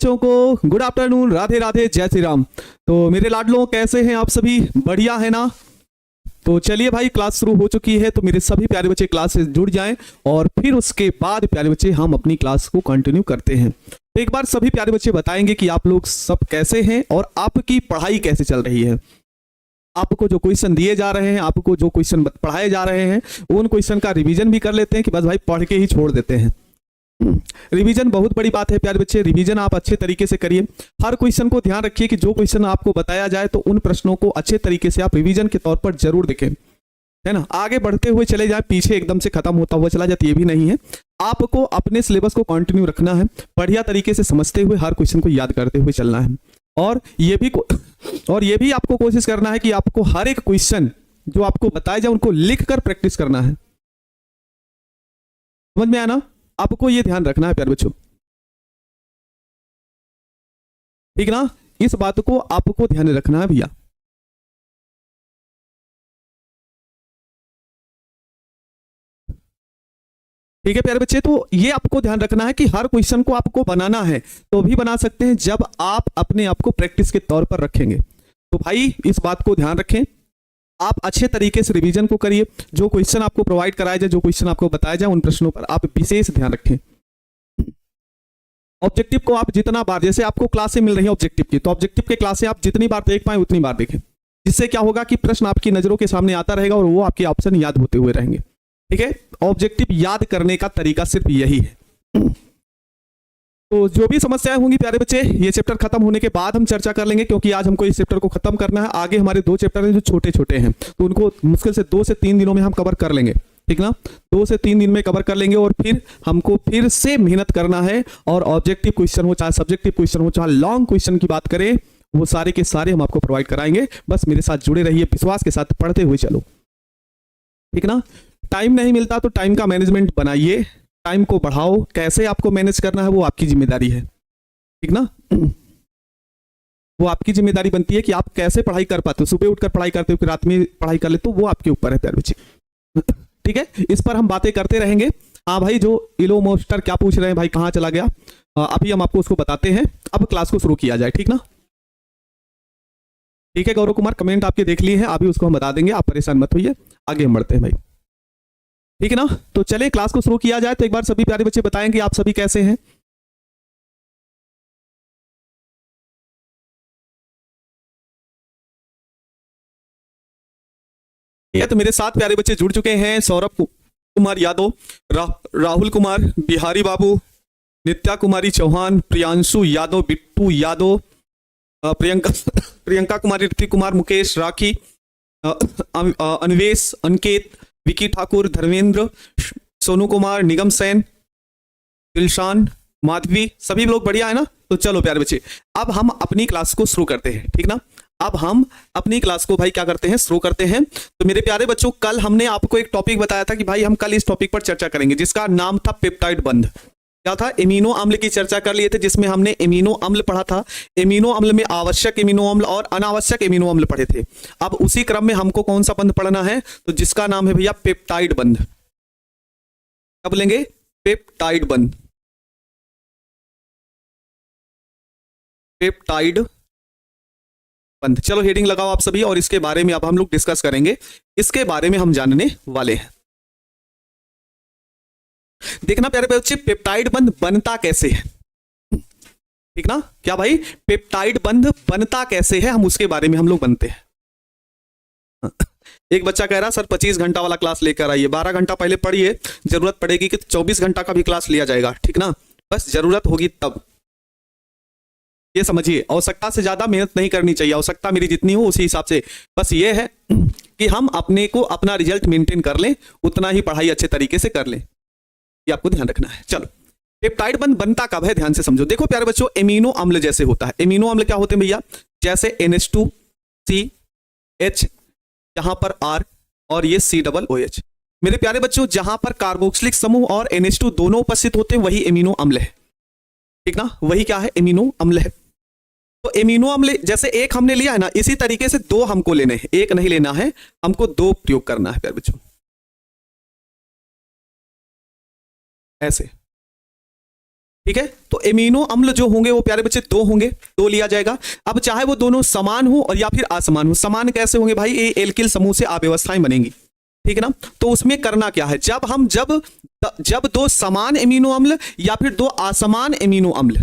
बच्चों को good afternoon, Radhe Radhe, जय श्री राम। तो मेरे लाडलों, कैसे हैं आप सभी? बढ़िया है ना? तो चलिए भाई, क्लास शुरू हो चुकी है, तो मेरे सभी प्यारे बच्चे क्लास से जुड़ जाएं और फिर उसके बाद प्यारे बच्चे हम अपनी क्लास को कंटिन्यू करते हैं। तो एक बार सभी प्यारे बच्चे बताएंगे कि आप लोग सब कैसे हैं और आपकी पढ़ाई कैसे चल रही है। आपको जो क्वेश्चन दिए जा रहे हैं, आपको जो क्वेश्चन पढ़ाए जा रहे हैं, उन क्वेश्चन का रिवीजन भी कर लेते हैं कि बस भाई पढ़ के ही छोड़ देते हैं। रिवीजन बहुत बड़ी बात है प्यारे बच्चे, रिवीजन आप अच्छे तरीके से करिए। हर क्वेश्चन को ध्यान रखिए कि जो क्वेश्चन आपको बताया जाए तो उन प्रश्नों को अच्छे तरीके से आप रिवीजन के तौर पर जरूर देखें, है ना। आगे बढ़ते हुए चले जाए, पीछे एकदम से खत्म होता हुआ चला जाए, ये भी नहीं है। आपको अपने सिलेबस को कंटिन्यू रखना है, बढ़िया तरीके से समझते हुए हर क्वेश्चन को याद करते हुए चलना है। और ये भी आपको कोशिश करना है कि आपको हर एक क्वेश्चन जो आपको बताया जाए उनको लिख कर प्रैक्टिस करना है। समझ में आया ना? आपको ये ध्यान रखना है प्यारे बच्चों, ठीक ना। इस बात को आपको ध्यान रखना है भैया। ठीक है प्यारे बच्चे, तो ये आपको ध्यान रखना है कि हर क्वेश्चन को आपको बनाना है तो भी बना सकते हैं जब आप अपने आप को प्रैक्टिस के तौर पर रखेंगे। तो भाई इस बात को ध्यान रखें, आप अच्छे तरीके से रिवीजन को करिए। जो क्वेश्चन आपको प्रोवाइड कराया जाए, जो क्वेश्चन आपको बताया जाए, उन प्रश्नों पर आप विशेष ध्यान रखें। ऑब्जेक्टिव को आप जितना बार, जैसे आपको क्लासें मिल रही है ऑब्जेक्टिव की, तो ऑब्जेक्टिव के क्लासें आप जितनी बार देख पाए उतनी बार देखें। जिससे क्या होगा कि प्रश्न आपकी नजरों के सामने आता रहेगा और वो आपके ऑप्शन याद होते हुए रहेंगे। ठीक है, ऑब्जेक्टिव याद करने का तरीका सिर्फ यही है। तो जो भी समस्याएं होंगी प्यारे बच्चे, ये चैप्टर खत्म होने के बाद हम चर्चा कर लेंगे, क्योंकि आज हमको इस चैप्टर को खत्म करना है। आगे हमारे 2 चैप्टर हैं जो छोटे छोटे हैं, तो उनको मुश्किल से 2 से 3 दिनों में हम कवर कर लेंगे, ठीक ना। 2 से 3 दिन में कवर कर लेंगे और फिर हमको फिर से मेहनत करना है। और ऑब्जेक्टिव क्वेश्चन हो, चाहे सब्जेक्टिव क्वेश्चन हो, चाहे लॉन्ग क्वेश्चन की बात करें, वो सारे के सारे हम आपको प्रोवाइड कराएंगे। बस मेरे साथ जुड़े रहिए, विश्वास के साथ पढ़ते हुए चलो, ठीक ना। टाइम नहीं मिलता तो टाइम का मैनेजमेंट बनाइए, टाइम को बढ़ाओ। कैसे आपको मैनेज करना है वो आपकी जिम्मेदारी है, ठीक ना। वो आपकी जिम्मेदारी बनती है कि आप कैसे पढ़ाई कर पाते हो। सुबह उठकर पढ़ाई करते हो कि रात में पढ़ाई कर ले, तो वो आपके ऊपर है प्यारे बच्चे, ठीक है। इस पर हम बातें करते रहेंगे। हाँ भाई, जो इलो मोस्टर क्या पूछ रहे हैं भाई, कहाँ चला गया? अभी हम आपको उसको बताते हैं। अब क्लास को शुरू किया जाए, ठीक ना। ठीक है गौरव कुमार, कमेंट आपके देख लिए हैं, अभी उसको हम बता देंगे, आप परेशान मत होइए। आगे हम बढ़ते हैं भाई, ठीक है ना। तो चले क्लास को शुरू किया जाए। तो एक बार सभी प्यारे बच्चे बताएं कि आप सभी कैसे हैं। तो मेरे साथ प्यारे बच्चे जुड़ चुके हैं। सौरभ कुमार यादव, राहुल कुमार, बिहारी बाबू, नित्या कुमारी चौहान, प्रियांशु यादव, बिट्टू यादव, प्रियंका कुमारी, ऋतिक कुमार, मुकेश, राखी, अन्वेश, अंकित, विकी ठाकुर, धर्मेंद्र, सोनू कुमार, निगम सेन, दिलशान, माधवी, सभी लोग बढ़िया है ना। तो चलो प्यारे बच्चे, अब हम अपनी क्लास को शुरू करते हैं, ठीक ना। अब हम अपनी क्लास को भाई क्या करते हैं, शुरू करते हैं। तो मेरे प्यारे बच्चों, कल हमने आपको एक टॉपिक बताया था कि भाई हम कल इस टॉपिक पर चर्चा करेंगे, जिसका नाम था पेप्टाइड बंध। क्या था? एमिनो अम्ल की चर्चा कर लिए थे, जिसमें हमने एमिनो अम्ल पढ़ा था। एमिनो अम्ल में आवश्यक एमिनो अम्ल और अनावश्यक एमिनो अम्ल पढ़े थे। अब उसी क्रम में हमको कौन सा बंध पढ़ना है, तो जिसका नाम है भैया पेप्टाइड बंध। क्या बोलेंगे? पेप्टाइड बंध, पेप्टाइड बंध। चलो हेडिंग लगाओ आप सभी, और इसके बारे में अब हम लोग डिस्कस करेंगे, इसके बारे में हम जानने वाले हैं। देखना प्यारे बच्चे, पेप्टाइड बंध बनता कैसे है, ठीक ना। क्या भाई? पेप्टाइड बंध बनता कैसे है, हम उसके बारे में हम लोग बनते हैं। एक बच्चा कह रहा सर 25 घंटा वाला क्लास लेकर आइए, 12 घंटा पहले पढ़िए, जरूरत पड़ेगी कि 24 घंटा का भी क्लास लिया जाएगा, ठीक ना। बस जरूरत होगी तब। ये समझिए, आवश्यकता से ज्यादा मेहनत नहीं करनी चाहिए, आवश्यकता मेरी जितनी हो उसी हिसाब से। बस ये है कि हम अपने को अपना रिजल्ट मेंटेन कर लें, उतना ही पढ़ाई अच्छे तरीके से कर लें, ये आपको ध्यान रखना है। चलो, पेप्टाइड बंध बनता कब है, ध्यान से समझो। देखो प्यारे बच्चों, एमिनो अम्ल जैसे होता है। एमिनो अम्ल क्या होते हैं भैया? जैसे NH2CH, यहां पर R और ये COOH। मेरे प्यारे बच्चों, जहां पर कार्बोक्सिलिक समूह और NH2 दोनों उपस्थित होते हैं वही एमिनो अम्ल है, ठीक ना। वही क्या है? एमिनो अम्ल है। तो एमिनो अम्ल जैसे एक हमने लिया है ना, इसी तरीके से 2 हमको लेने हैं, एक नहीं लेना है, हमको 2 प्रयोग करना है प्यारे बच्चों, ऐसे, ठीक है। तो एमिनो अम्ल जो होंगे वो प्यारे बच्चे दो होंगे, दो लिया जाएगा। अब चाहे वो दोनों समान हो और या फिर असमान हो। समान कैसे होंगे भाई, ये एल्किल समूह से अव्यवस्थाएं बनेंगी, ठीक है ना। तो उसमें करना क्या है, जब दो समान एमिनो अम्ल या फिर दो असमान एमिनो अम्ल,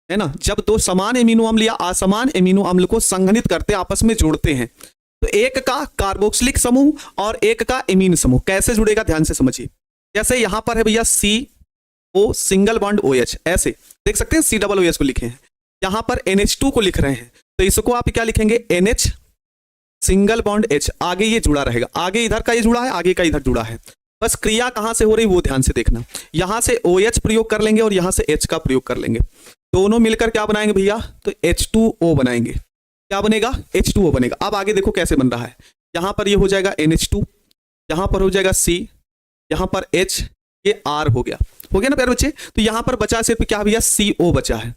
है ना, जब दो समान एमिनो अम्ल या असमान एमिनो अम्ल को संघनित करते आपस में जोड़ते हैं, तो एक का कार्बोक्सिलिक समूह और एक का एमीन समूह कैसे जुड़ेगा, ध्यान से समझिए। जैसे यहां पर है भैया CO सिंगल बॉन्ड OH, ऐसे देख सकते हैं COOH को लिखे हैं, यहां पर NH2 को लिख रहे हैं, तो इसको आप क्या लिखेंगे, NH सिंगल बॉन्ड H, आगे ये जुड़ा रहेगा, आगे इधर का ये जुड़ा है, आगे का इधर जुड़ा है। बस क्रिया कहां से हो रही वो ध्यान से देखना, यहां से OH प्रयोग कर लेंगे और यहां से H का प्रयोग कर लेंगे, दोनों मिलकर क्या बनाएंगे भैया, तो H2O बनाएंगे। क्या बनेगा, H2O बनेगा। अब आगे देखो कैसे बन रहा है, यहां पर ये हो जाएगा NH2, यहां पर हो जाएगा C, यहां पर H, ये R हो गया ना प्यारे बच्चे। तो यहां पर बचा सिर्फ क्या भैया, CO बचा है,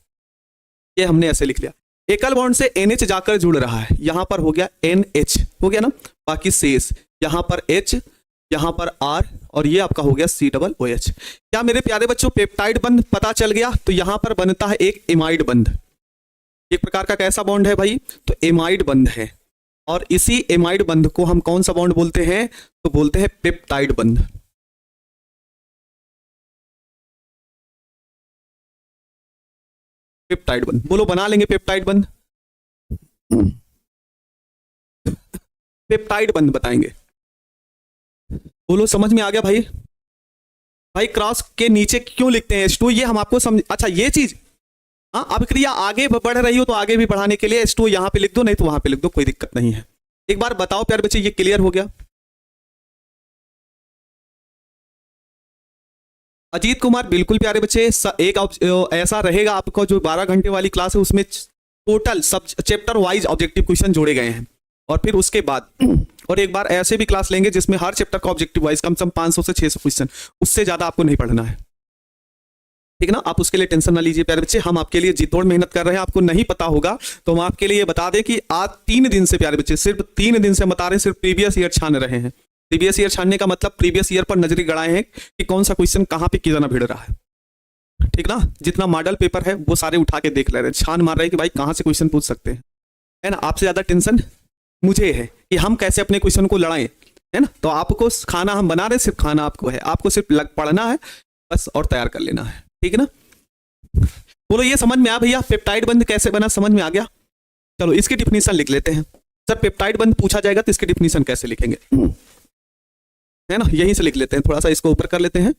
ये हमने ऐसे लिख लिया। एकल बॉन्ड से NH जाकर जुड़ रहा है, यहां पर हो गया NH, हो गया ना, बाकी शेष यहां पर H, यहां पर R और ये आपका हो गया COOH। क्या मेरे प्यारे बच्चों पेप्टाइड बंध पता चल गया। तो यहां पर बनता है एक एमाइड बंध, एक प्रकार का कैसा बॉन्ड है भाई, तो एमाइड बंध है, और इसी एमाइड बंध को हम कौन सा बॉन्ड बोलते हैं, तो बोलते हैं पेप्टाइड बंध। पेप्टाइड बंध बोलो, बना लेंगे पेप्टाइड बंध, पेप्टाइड बंध बताएंगे, बोलो समझ में आ गया भाई। भाई क्रॉस के नीचे क्यों लिखते हैं H2, ये हम आपको समझ, अच्छा ये चीज, हाँ अब क्रिया आगे बढ़ रही हो तो आगे भी बढ़ाने के लिए H2 यहां पे लिख दो, नहीं तो वहां पे लिख दो, कोई दिक्कत नहीं है। एक बार बताओ प्यारे बच्चे, ये क्लियर हो गया। अजीत कुमार बिल्कुल प्यारे बच्चे, एक ऐसा रहेगा आपको, जो 12 घंटे वाली क्लास है उसमें टोटल सब चैप्टर वाइज ऑब्जेक्टिव क्वेश्चन जोड़े गए हैं, और फिर उसके बाद और एक बार ऐसे भी क्लास लेंगे जिसमें हर चैप्टर का ऑब्जेक्टिव वाइज कम से कम 500 से 600 क्वेश्चन, उससे ज्यादा आपको नहीं पढ़ना है, ठीक है ना। आप उसके लिए टेंशन ना लीजिए प्यारे बच्चे, हम आपके लिए जी तोड़ मेहनत कर रहे हैं। आपको नहीं पता होगा तो हम आपके लिए बता दें कि आज 3 दिन से प्यारे बच्चे, सिर्फ 3 दिन से बता रहे हैं, सिर्फ प्रीवियस ईयर छान रहे हैं। प्रीवियस ईयर छानने का मतलब प्रीवियस ईयर पर नजरें गड़ाए हैं कि कौन सा क्वेश्चन कहां पे कितना भिड़ रहा है, ठीक ना। जितना मॉडल पेपर है वो सारे उठा के देख ले रहे हैं, छान मार रहे हैं कि भाई कहां से क्वेश्चन पूछ सकते हैं, है ना। आपसे ज्यादा टेंशन मुझे है कि हम कैसे अपने क्वेश्चन को लड़ाएं, है ना। तो आपको खाना हम बना रहे, सिर्फ खाना आपको है, आपको सिर्फ पढ़ना है बस और तैयार कर लेना है, ठीक है ना। बोलो ये समझ में आ भैया, पेप्टाइड बंध कैसे बना, समझ में आ गया। चलो इसकी डिफिनीशन लिख लेते हैं। सर पेप्टाइड बंध पूछा जाएगा तो इसकी डिफिनीशन कैसे लिखेंगे, है ना, यहीं से लिख लेते हैं, थोड़ा सा इसको ऊपर कर लेते हैं।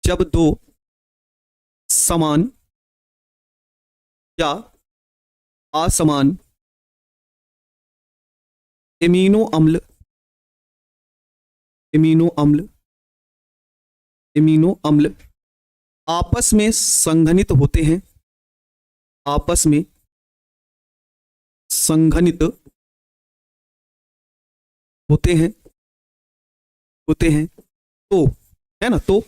जब दो समान या असमान एमिनो अम्ल आपस में संघनित होते हैं, आपस में संघनित होते हैं तो, है ना, तो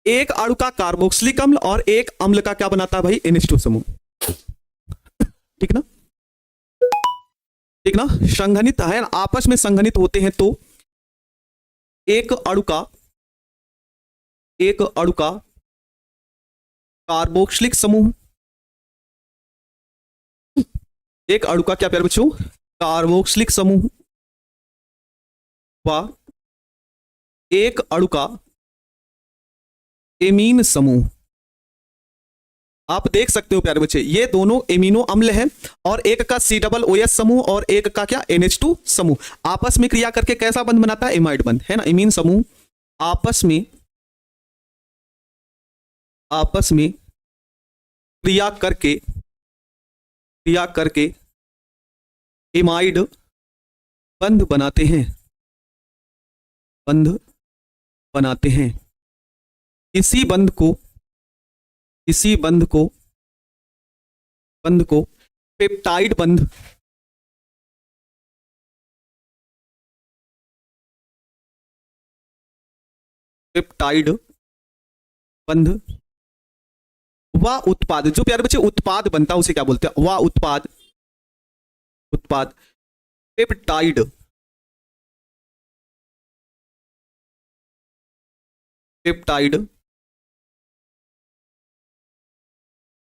एक अणु का कार्बोक्सिलिक अम्ल और एक अम्ल का क्या बनाता है भाई, NH2 समूह, ठीक ना, ठीक ना। संघनित है, आपस में संघनित होते हैं तो एक अणु का कार्बोक्सिलिक समूह, एक अणु का क्या प्यारे बच्चों, कार्बोक्सिलिक समूह व एक अणु का एमीन समूह। आप देख सकते हो प्यारे बच्चे, ये दोनों एमिनो अम्ल हैं और एक का COOH समूह और एक का क्या, NH2 समूह, आपस में क्रिया करके कैसा बंध बनाता है, एमाइड बंध, है ना। एमीन समूह आपस में क्रिया करके एमाइड बंध बनाते हैं। इसी बंध को पेप्टाइड बंध व उत्पाद, जो प्यारे बच्चे उत्पाद बनता है उसे क्या बोलते हैं, व उत्पाद पेप्टाइड पेप्टाइड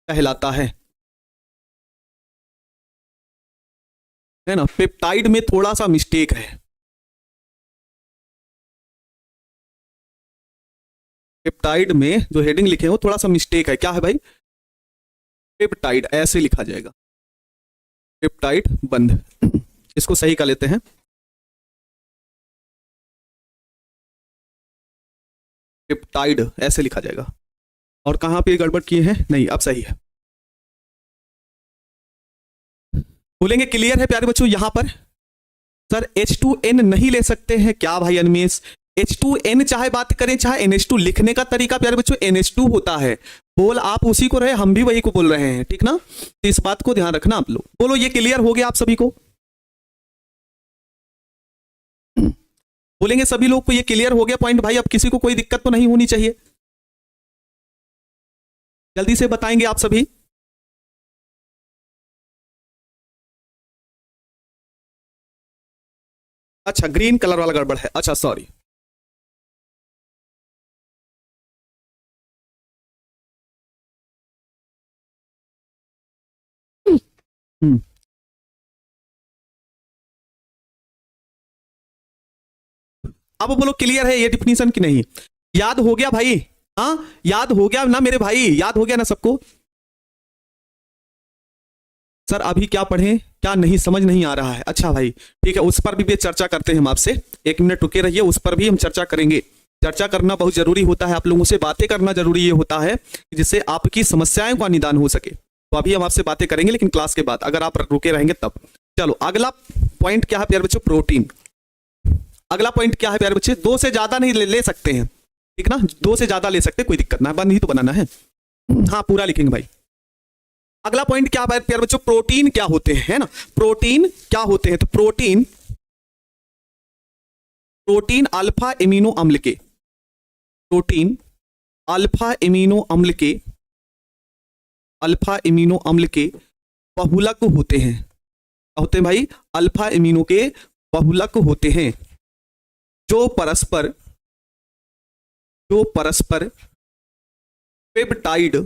कहलाता है ना। पेप्टाइड में थोड़ा सा मिस्टेक है, पेप्टाइड में जो हेडिंग लिखे हो थोड़ा सा मिस्टेक है। क्या है भाई? पेप्टाइड ऐसे लिखा जाएगा, पेप्टाइड बंध। इसको सही कर लेते हैं, पेप्टाइड ऐसे लिखा जाएगा। और कहां पे गड़बड़ किए हैं? नहीं, अब सही है। बोलेंगे क्लियर है प्यारे बच्चों? यहां पर सर H2N नहीं ले सकते हैं क्या भाई अनमेश? H2N चाहे बात करें चाहे NH2, लिखने का तरीका प्यारे बच्चों NH2 होता है। बोल आप उसी को रहे, हम भी वही को बोल रहे हैं, ठीक ना? तो इस बात को ध्यान रखना आप लोग। बोलो ये क्लियर हो गया आप सभी को? बोलेंगे सभी लोग को ये क्लियर हो गया पॉइंट भाई? अब किसी को कोई दिक्कत तो नहीं होनी चाहिए, जल्दी से बताएंगे आप सभी। अच्छा ग्रीन कलर वाला गड़बड़ है, अच्छा सॉरी। अब बोलो क्लियर है ये डिफिनीशन की नहीं? याद हो गया भाई? हाँ याद हो गया ना मेरे भाई? याद हो गया ना सबको? सर अभी क्या पढ़ें, क्या नहीं समझ नहीं आ रहा है? अच्छा भाई ठीक है, उस पर भी चर्चा करते हैं हम आपसे। 1 मिनट रुके रहिए, उस पर भी हम चर्चा करेंगे। चर्चा करना बहुत जरूरी होता है, आप लोगों से बातें करना जरूरी ये होता है जिससे आपकी समस्याओं का निदान हो सके। तो अभी हम आपसे बातें करेंगे लेकिन क्लास के बाद, अगर आप रुके रहेंगे तब। चलो अगला पॉइंट क्या है प्यारे बच्चों? प्रोटीन। अगला पॉइंट क्या है प्यारे बच्चे? 2 से ज्यादा नहीं ले सकते हैं, ठीक ना? 2 से ज्यादा ले सकते, कोई दिक्कत ना, बंद ही तो बनाना है। हाँ पूरा लिखेंगे भाई। अगला पॉइंट क्या है प्यारे बच्चों? प्रोटीन क्या होते हैं, है ना? प्रोटीन क्या होते हैं? तो प्रोटीन, प्रोटीन अल्फा एमिनो अम्ल के, प्रोटीन अल्फा एमिनो अम्ल के, अल्फा एमिनो अम्ल के बहुलक होते हैं। होते हैं भाई? अल्फा एमिनो के बहुलक होते हैं जो परस्पर पेप्टाइड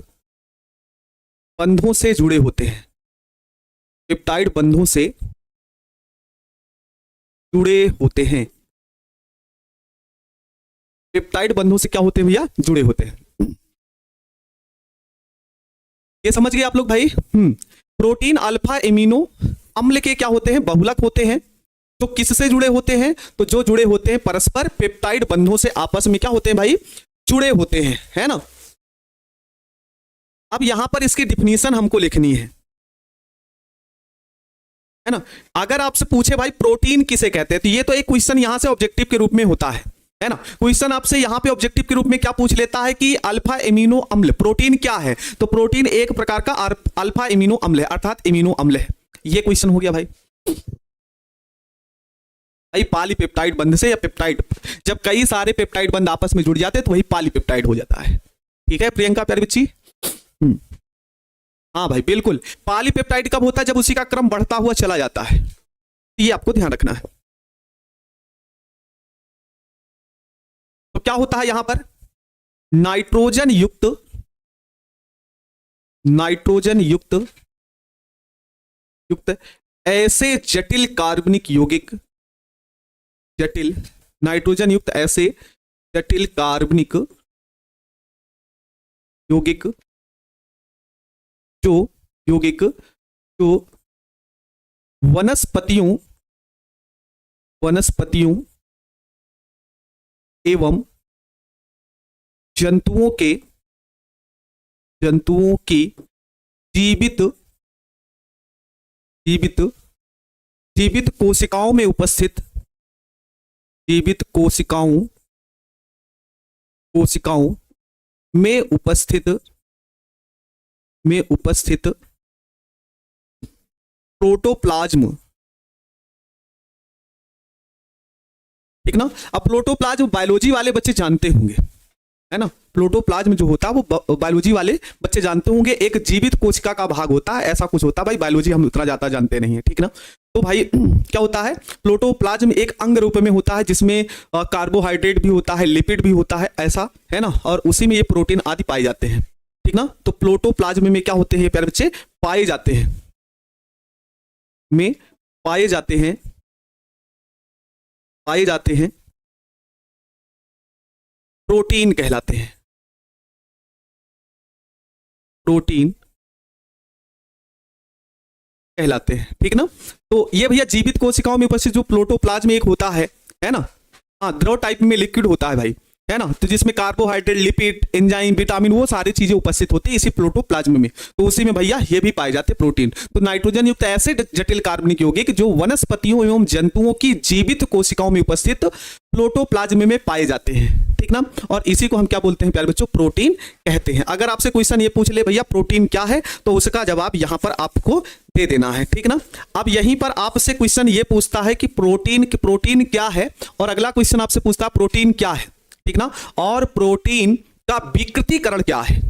बंधों से जुड़े होते हैं, पेप्टाइड बंधों से जुड़े होते हैं। पेप्टाइड बंधों से क्या होते हैं भैया? जुड़े होते हैं। ये समझ गए आप लोग भाई? प्रोटीन अल्फा एमिनो अम्ल के क्या होते हैं? बहुलक होते हैं। तो किससे जुड़े होते हैं? तो जो जुड़े होते हैं परस्पर पेप्टाइड बंधों से आपस में क्या होते हैं भाई? जुड़े होते हैं, है ना? अब यहां पर इसकी डिफिनीशन हमको लिखनी है ना? अगर आपसे पूछे भाई प्रोटीन किसे कहते हैं, तो ये तो एक क्वेश्चन यहां से ऑब्जेक्टिव के रूप में होता है ना? क्वेश्चन आपसे यहां पे ऑब्जेक्टिव के रूप में क्या पूछ लेता है कि अल्फा एमिनो अम्ल प्रोटीन क्या है? तो प्रोटीन एक प्रकार का अल्फा एमिनो अम्ल है, अर्थात एमिनो अम्ल है। ये क्वेश्चन हो गया भाई। भाई पॉलीपेप्टाइड बंध से, या पेप्टाइड, जब कई सारे पेप्टाइड बंध आपस में जुड़ जाते हैं तो वही पॉलीपेप्टाइड हो जाता है। ठीक है प्रियंका प्यारी बच्ची? हाँ भाई बिल्कुल। पॉलीपेप्टाइड कब होता है? जब उसी का क्रम बढ़ता हुआ चला जाता है, ये आपको ध्यान रखना है। तो क्या होता है यहां पर? नाइट्रोजन युक्त ऐसे जटिल कार्बनिक यौगिक, जटिल नाइट्रोजन युक्त ऐसे जटिल कार्बनिक यौगिक जो वनस्पतियों एवं जंतुओं की जीवित कोशिकाओं में उपस्थित में उपस्थित प्रोटोप्लाज्म, ठीक ना? अब प्रोटोप्लाज्म बायोलॉजी वाले बच्चे जानते होंगे, है ना? प्रोटोप्लाज्म जो होता है वो बायोलॉजी वाले बच्चे जानते होंगे, एक जीवित कोशिका का भाग होता है, ऐसा कुछ होता है भाई। बायोलॉजी हम उतना ज्यादा जानते नहीं है, ठीक ना? तो भाई क्या होता है, प्रोटोप्लाज्म एक अंग रूप में होता है जिसमें कार्बोहाइड्रेट भी होता है, लिपिड भी होता है, ऐसा है ना, और उसी में ये प्रोटीन आदि पाए जाते हैं, ठीक ना। तो प्रोटोप्लाज्म में क्या होते हैं प्यारे बच्चे, पाए जाते हैं, में पाए जाते हैं, पाए जाते हैं, प्रोटीन कहलाते हैं, प्रोटीन कहलाते हैं, ठीक ना। तो ये भैया जीवित कोशिकाओं में उपस्थित जो प्रोटोप्लाज्म एक होता है ना, हाँ द्रव टाइप में लिक्विड होता है भाई, है ना, तो जिसमें कार्बोहाइड्रेट, लिपिड, एंजाइम, विटामिन, वो सारी चीजें उपस्थित होती है इसी प्रोटोप्लाज्म में। तो उसी में भैया ये भी पाए जाते हैं प्रोटीन। तो नाइट्रोजन युक्त ऐसे जटिल कार्बनिक यौगिक जो वनस्पतियों एवं जंतुओं की जीवित कोशिकाओं में उपस्थित प्रोटोप्लाज्म में पाए जाते हैं, ठीक ना। और इसी को हम क्या बोलते हैं प्यारे बच्चों, प्रोटीन कहते हैं। अगर आपसे क्वेश्चन ये पूछ ले भैया प्रोटीन क्या है, तो उसका जवाब यहां पर आपको दे देना है, ठीक ना। अब यहीं पर आपसे क्वेश्चन ये पूछता है कि प्रोटीन क्या है, और अगला क्वेश्चन आपसे पूछता है प्रोटीन क्या है, ठीक ना, और प्रोटीन का विकृतीकरण क्या है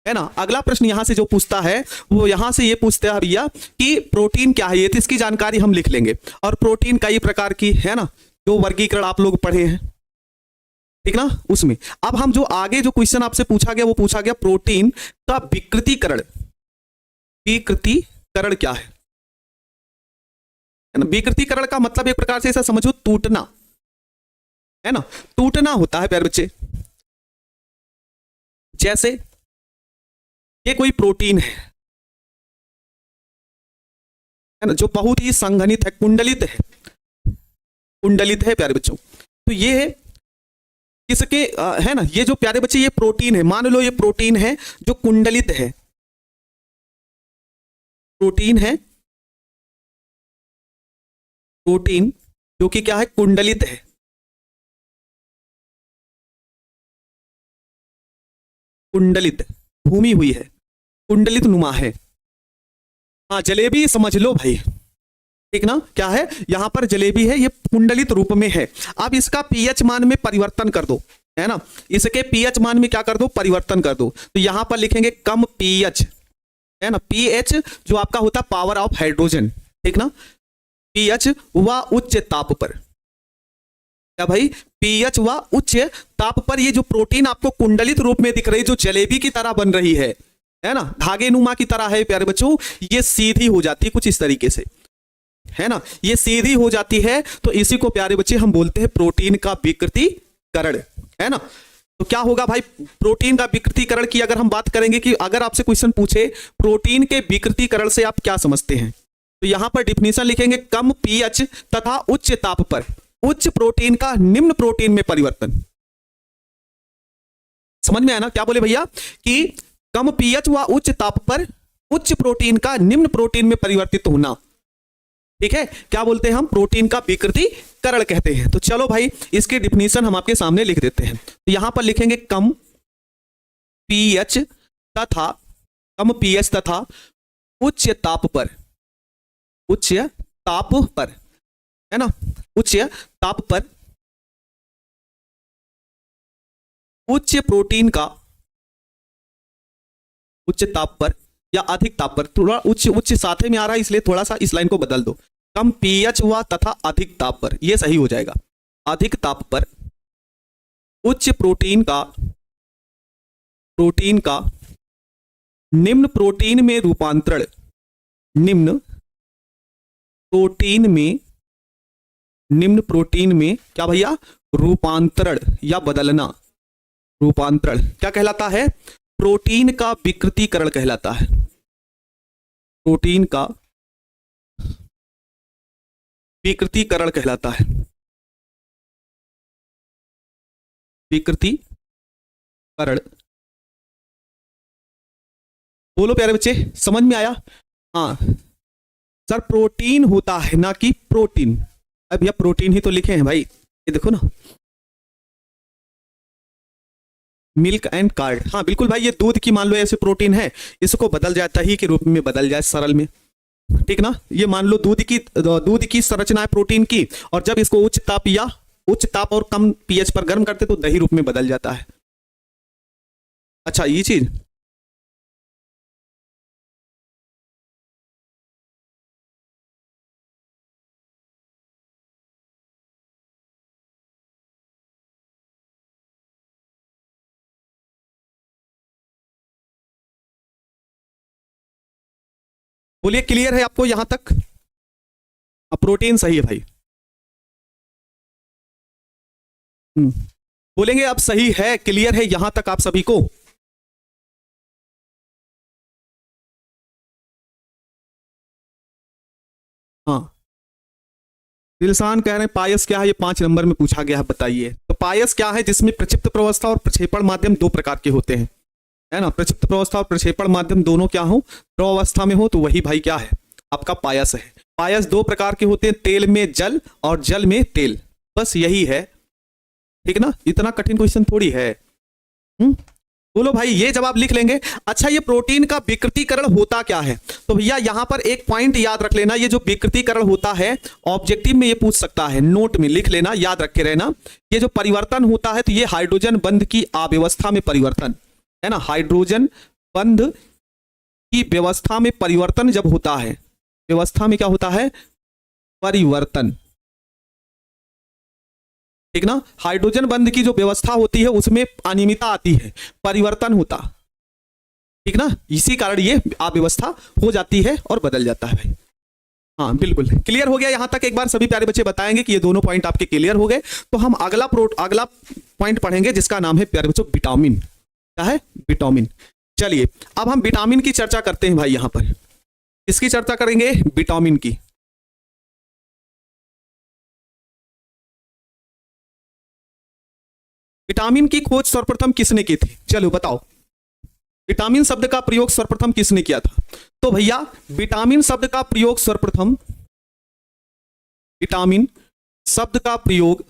ना। अगला प्रश्न यहां से जो पूछता है वो यहां से ये पूछता है भैया कि प्रोटीन क्या है, ये तो इसकी जानकारी हम लिख लेंगे, और प्रोटीन कई प्रकार की है ना, जो वर्गीकरण आप लोग पढ़े हैं, ठीक ना, उसमें। अब हम जो आगे जो क्वेश्चन आपसे पूछा गया वो पूछा गया प्रोटीन का विकृतीकरण, विकृतीकरण क्या है ना। विकृतीकरण का मतलब एक प्रकार से ऐसा समझो टूटना, है ना, टूटना होता है प्यारे बच्चे। जैसे ये कोई प्रोटीन है ना, जो बहुत ही संघनित है, कुंडलित है प्यारे बच्चों। तो ये है किसके है ना, ये जो प्यारे बच्चे ये प्रोटीन है, मान लो ये प्रोटीन है जो कुंडलित है, प्रोटीन है, प्रोटीन जो कि क्या है, कुंडलित है, कुंडलित घूमी हुई है, कुंडलित नुमा है। हाँ जलेबी समझ लो भाई, ठीक ना, क्या है यहां पर जलेबी है, ये कुंडलित रूप में है। अब इसका पीएच मान में परिवर्तन कर दो, है ना, इसके पीएच मान में क्या कर दो, परिवर्तन कर दो। तो यहां पर लिखेंगे कम पीएच, है ना, पीएच जो आपका होता है पावर ऑफ हाइड्रोजन, ठीक ना, पीएच व उच्च ताप पर, क्या भाई, पीएच व उच्च ताप पर ये जो प्रोटीन आपको कुंडलित रूप में दिख रही, जो जलेबी की तरह बन रही है ना, धागे नुमा की तरह है प्यारे बच्चों, ये सीधी हो जाती है कुछ इस तरीके से, है ना, ये सीधी हो जाती है। तो इसी को प्यारे बच्चे हम बोलते हैं प्रोटीन का विकृतीकरण, है ना। तो क्या होगा भाई, प्रोटीन का विकृतीकरण की अगर हम बात करेंगे कि अगर आपसे क्वेश्चन पूछे प्रोटीन के विकृतीकरण से आप क्या समझते हैं, तो यहां पर डिफिनेशन लिखेंगे कम पीएच तथा उच्च ताप पर उच्च प्रोटीन का निम्न प्रोटीन में परिवर्तन। समझ में आया ना, क्या बोले भैया कि कम पीएच व उच्च ताप पर उच्च प्रोटीन का निम्न प्रोटीन में परिवर्तित होना, ठीक है, क्या बोलते हैं हम, प्रोटीन का विकृतीकरण कहते हैं। तो चलो भाई इसकी डिफिनीशन हम आपके सामने लिख देते हैं। तो यहां पर लिखेंगे कम पीएच तथा उच्च ताप पर, उच्च ताप पर, है ना, उच्च ताप पर उच्च प्रोटीन का, उच्च ताप पर या अधिक ताप पर, थोड़ा उच्च उच्च साथे में आ रहा है इसलिए थोड़ा सा इस लाइन को बदल दो, कम पीएच हुआ तथा अधिक ताप पर, ये सही हो जाएगा, अधिक ताप पर उच्च प्रोटीन का निम्न प्रोटीन में रूपांतरण, निम्न प्रोटीन में क्या भैया, रूपांतरण या बदलना, रूपांतरण क्या कहलाता है, प्रोटीन का विकृतीकरण कहलाता है, प्रोटीन का विकृतीकरण कहलाता है, विकृतीकरण। बोलो प्यारे बच्चे समझ में आया। हाँ सर प्रोटीन होता है ना कि प्रोटीन, अब भैया प्रोटीन ही तो लिखे हैं भाई, ये देखो ना, मिल्क एंड कार्ड, हाँ बिल्कुल भाई, ये दूध की मान लो ऐसे प्रोटीन है, इसको बदल जाए दही के रूप में बदल जाए सरल में, ठीक ना, ये मान लो दूध की संरचना है प्रोटीन की, और जब इसको उच्च ताप और कम पीएच पर गर्म करते तो दही रूप में बदल जाता है। अच्छा ये चीज बोलिए क्लियर है आपको यहां तक? अब प्रोटीन सही है भाई। बोलेंगे अब सही है, क्लियर है यहां तक आप सभी को? हाँ, दिलसान कह रहे हैं पायस क्या है, ये 5 नंबर में पूछा गया है, बताइए। तो पायस क्या है? जिसमें प्रक्षिप्त प्रवस्था और प्रक्षेपण माध्यम 2 प्रकार के होते हैं, है ना। प्रक्षिप्त प्रवस्था और प्रक्षेपण माध्यम दोनों क्या हो, द्रव अवस्था में हो, तो वही भाई क्या है, आपका पायस है। पायस 2 प्रकार के होते हैं, तेल में जल और जल में तेल, बस यही है, ठीक ना। इतना कठिन क्वेश्चन थोड़ी है। बोलो भाई, ये जवाब लिख लेंगे। अच्छा, ये प्रोटीन का विकृतीकरण होता क्या है? तो भैया यहां पर एक पॉइंट याद रख लेना, ये जो विकृतीकरण होता है ऑब्जेक्टिव में ये पूछ सकता है, नोट में लिख लेना, याद रखे रहना। ये जो परिवर्तन होता है, तो ये हाइड्रोजन बंध की अव्यवस्था में परिवर्तन, है ना। हाइड्रोजन बंध की व्यवस्था में परिवर्तन जब होता है, व्यवस्था में क्या होता है, परिवर्तन, ठीक ना। हाइड्रोजन बंध की जो व्यवस्था होती है उसमें अनियमितता आती है, परिवर्तन होता, ठीक ना। इसी कारण ये अव्यवस्था हो जाती है और बदल जाता है भाई। हाँ बिल्कुल क्लियर हो गया यहां तक। एक बार सभी प्यारे बच्चे बताएंगे कि ये दोनों पॉइंट आपके क्लियर हो गए। तो हम अगला पॉइंट पढ़ेंगे जिसका नाम है प्यारे बच्चों विटामिन। क्या है? विटामिन। चलिए अब हम विटामिन की चर्चा करते हैं भाई। यहां पर इसकी चर्चा करेंगे, विटामिन की। विटामिन की खोज सर्वप्रथम किसने की थी? चलो बताओ, विटामिन शब्द का प्रयोग सर्वप्रथम किसने किया था? तो भैया विटामिन शब्द का प्रयोग सर्वप्रथम, विटामिन शब्द का प्रयोग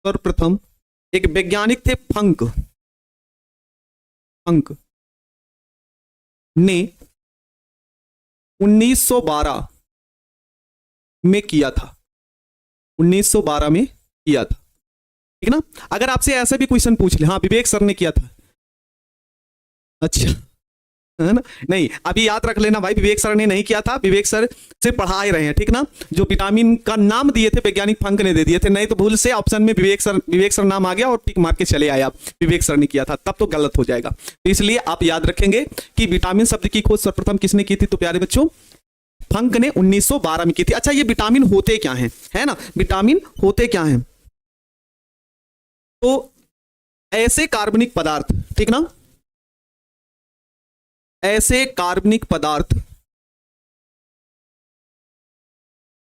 सर्वप्रथम एक वैज्ञानिक थे, फंक ने 1912 में किया था, 1912 में किया था, ठीक ना। अगर आपसे ऐसा भी क्वेश्चन पूछ ले, हाँ विवेक सर ने किया था, अच्छा है ना। नहीं अभी याद रख लेना भाई, विवेक सर ने नहीं किया था, विवेक सर से पढ़ा ही रहे हैं, ठीक ना। जो विटामिन का नाम दिए थे वैज्ञानिक फंक ने दे दिए थे, नहीं तो भूल से ऑप्शन में विवेक सर नाम आ गया और टिक मार के चले आए आप, विवेक सर ने किया था, तब तो गलत हो जाएगा। तो इसलिए आप याद रखेंगे कि विटामिन शब्द की खोज सर्वप्रथम किसने की थी? तो प्यारे बच्चों फंक ने 1912 में की थी। अच्छा, ये विटामिन होते क्या हैं, है ना, विटामिन होते क्या हैं? तो ऐसे कार्बनिक पदार्थ, ठीक ना, ऐसे कार्बनिक पदार्थ,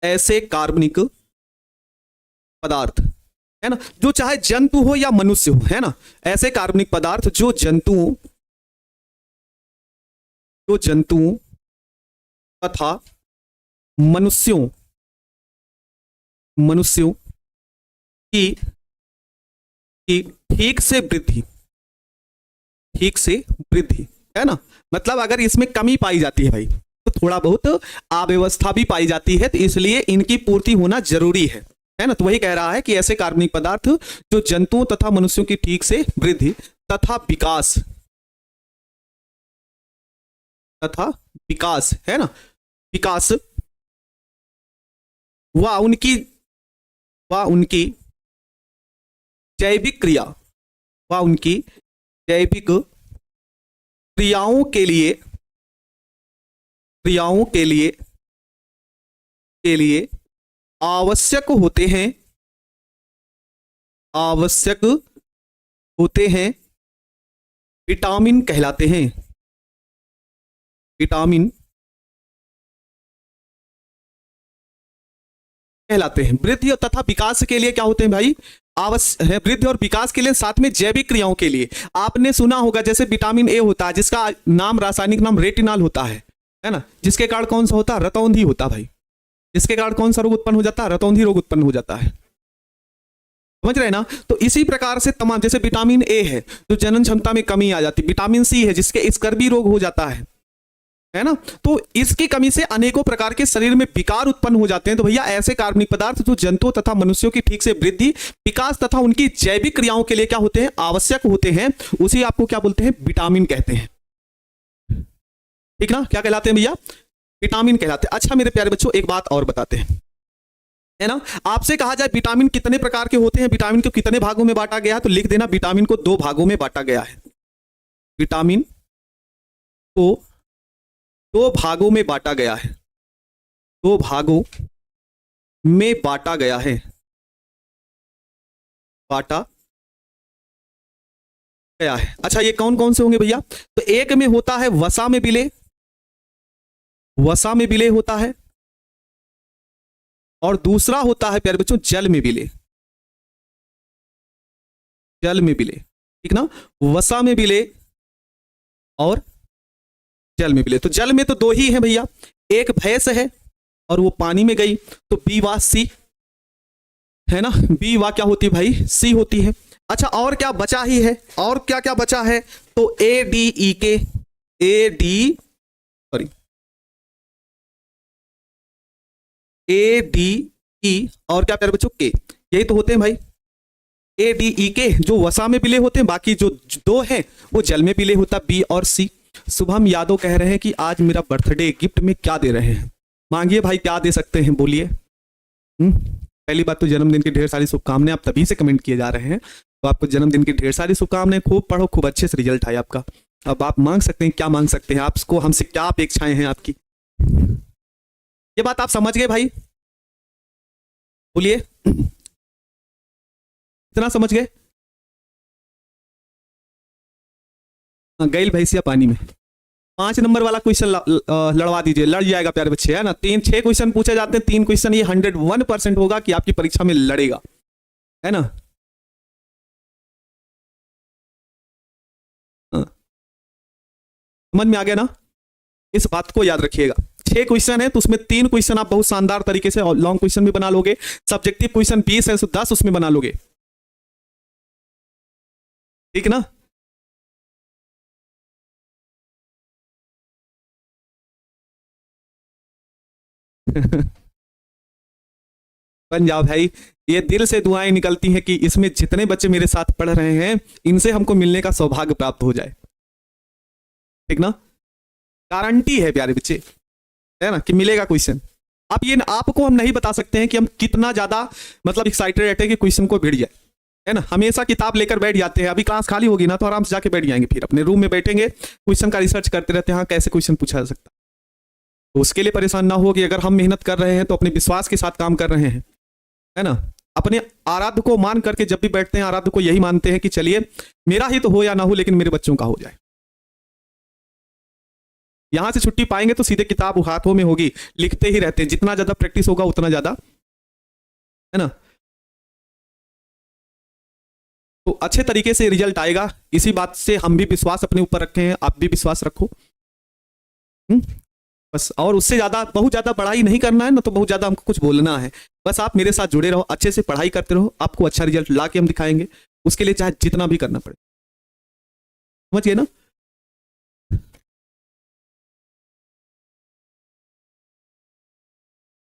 ऐसे कार्बनिक पदार्थ, है ना, जो चाहे जंतु हो या मनुष्य हो, है ना, ऐसे कार्बनिक पदार्थ जो जंतुओं तथा मनुष्यों की ठीक से वृद्धि, है ना। मतलब अगर इसमें कमी पाई जाती है भाई, तो थोड़ा बहुत अव्यवस्था भी पाई जाती है, तो इसलिए इनकी पूर्ति होना जरूरी है ना। तो वही कह रहा है कि ऐसे कार्बनिक पदार्थ जो जंतुओं तथा मनुष्यों की ठीक से वृद्धि तथा विकास, है ना, विकास व उनकी जैविक क्रियाओं के लिए आवश्यक होते हैं विटामिन कहलाते हैं। वृद्धि तथा विकास के लिए क्या होते हैं भाई? आवश्यक है। वृद्धि और विकास के लिए, साथ में जैविक क्रियाओं के लिए। आपने सुना होगा जैसे विटामिन ए होता है, जिसका नाम रासायनिक नाम रेटिनॉल होता है ना, जिसके कारण कौन सा होता है? रतौंधी होता भाई। जिसके कारण कौन सा रोग उत्पन्न हो जाता है? रतौंधी रोग उत्पन्न हो जाता है, समझ रहे ना। तो इसी प्रकार से तमाम, जैसे विटामिन ए है जो जनन क्षमता में कमी आ जाती है, विटामिन सी है जिसके स्कर्वी रोग हो जाता है ना, तो इसकी कमी से अनेकों प्रकार के शरीर में विकार उत्पन्न हो जाते हैं। तो भैया ऐसे कार्बनिक पदार्थ जो जंतुओं तथा मनुष्यों की ठीक से वृद्धि, विकास तथा उनकी जैविक क्रियाओं के लिए क्या होते हैं? आवश्यक होते हैं, उसी आपको क्या बोलते हैं? विटामिन कहते हैं, ठीक ना। क्या कहलाते हैं भैया? विटामिन कहलाते हैं। अच्छा मेरे प्यारे बच्चों, एक बात और बताते हैं, है ना। आपसे कहा जाए विटामिन कितने प्रकार के होते हैं, विटामिन को कितने भागों में बांटा गया है, तो लिख देना विटामिन को 2 भागों में बांटा गया है। विटामिन को दो भागों में बांटा गया है, दो भागों में बांटा गया है, बांटा गया है। अच्छा, ये कौन कौन से होंगे भैया? तो एक में होता है वसा में विलेय, वसा में विलेय होता है, और दूसरा होता है प्यारे बच्चों जल में विलेय, जल में विलेय, ठीक ना। वसा में विलेय और जल में विलेय। तो जल में तो दो ही हैं भैया, एक भैंस है और वो पानी में गई, तो बी वा सी है ना, बी वा क्या होती है भाई? सी होती है। अच्छा, और क्या बचा ही है? और क्या क्या बचा है? तो ए डी ई के, A D sorry A D E और क्या प्यारे बच्चों? के, यही तो होते हैं भाई। ए डी ई के जो वसा में विलेय होते हैं, बाकी जो दो हैं वो जल में विलेय होता, बी और सी। शुभम यादव कह रहे हैं कि आज मेरा बर्थडे, गिफ्ट में क्या दे रहे हैं? मांगिए भाई, क्या दे सकते हैं बोलिए। पहली बात तो जन्मदिन की ढेर सारी शुभकामनाएं, आप तभी से कमेंट किए जा रहे हैं, तो आपको जन्मदिन की ढेर सारी शुभकामनाएं। खूब पढ़ो, खूब अच्छे से रिजल्ट आए आपका। अब आप मांग सकते हैं, क्या मांग सकते हैं? आपको हमसे क्या अपेक्षाएं हैं आपकी? ये बात आप समझ गए भाई? बोलिए, इतना समझ गए? गैल भैंसिया पानी में। 5 नंबर वाला क्वेश्चन लड़वा दीजिए, लड़ जाएगा प्यारे बच्चे, है ना। 6 क्वेश्चन पूछे जाते हैं, 3 क्वेश्चन ये 101% होगा कि आपकी परीक्षा में लड़ेगा, है ना। समझ में आ गया ना? इस बात को याद रखिएगा। 6 क्वेश्चन है तो उसमें 3 क्वेश्चन आप बहुत शानदार तरीके से लॉन्ग क्वेश्चन भी बना लोगे। सब्जेक्टिव क्वेश्चन 20 है तो 10 उसमें बना लोगे, ठीक ना। बन जाओ भाई, ये दिल से दुआएं निकलती हैं कि इसमें जितने बच्चे मेरे साथ पढ़ रहे हैं इनसे हमको मिलने का सौभाग्य प्राप्त हो जाए, ठीक ना। गारंटी है प्यारे बच्चे, है ना, कि मिलेगा क्वेश्चन। आप ये आपको हम नहीं बता सकते हैं कि हम कितना ज्यादा मतलब एक्साइटेड रहते हैं कि क्वेश्चन को भिड़ जाए, है ना। हमेशा किताब लेकर बैठ जाते हैं। अभी क्लास खाली होगी ना तो आराम से जाके बैठ जाएंगे, फिर अपने रूम में बैठेंगे, क्वेश्चन का रिसर्च करते रहते हैं, हाँ कैसे क्वेश्चन पूछा जा सकता है। तो उसके लिए परेशान ना हो कि अगर हम मेहनत कर रहे हैं तो अपने विश्वास के साथ काम कर रहे हैं, है ना। अपने आराध्य को मान करके जब भी बैठते हैं, आराध्य को यही मानते हैं कि चलिए मेरा ही तो हो या ना हो, लेकिन मेरे बच्चों का हो जाए। यहां से छुट्टी पाएंगे तो सीधे किताब हाथों में होगी, लिखते ही रहते हैं। जितना ज्यादा प्रैक्टिस होगा उतना ज्यादा, है ना, तो अच्छे तरीके से रिजल्ट आएगा। इसी बात से हम भी विश्वास अपने ऊपर रखे हैं, आप भी विश्वास रखो। बस, और उससे ज्यादा बहुत ज्यादा पढ़ाई नहीं करना है ना, तो बहुत ज्यादा हमको कुछ बोलना है। बस आप मेरे साथ जुड़े रहो, अच्छे से पढ़ाई करते रहो, आपको अच्छा रिजल्ट ला के हम दिखाएंगे। उसके लिए चाहे जितना भी करना पड़े, समझिए ना।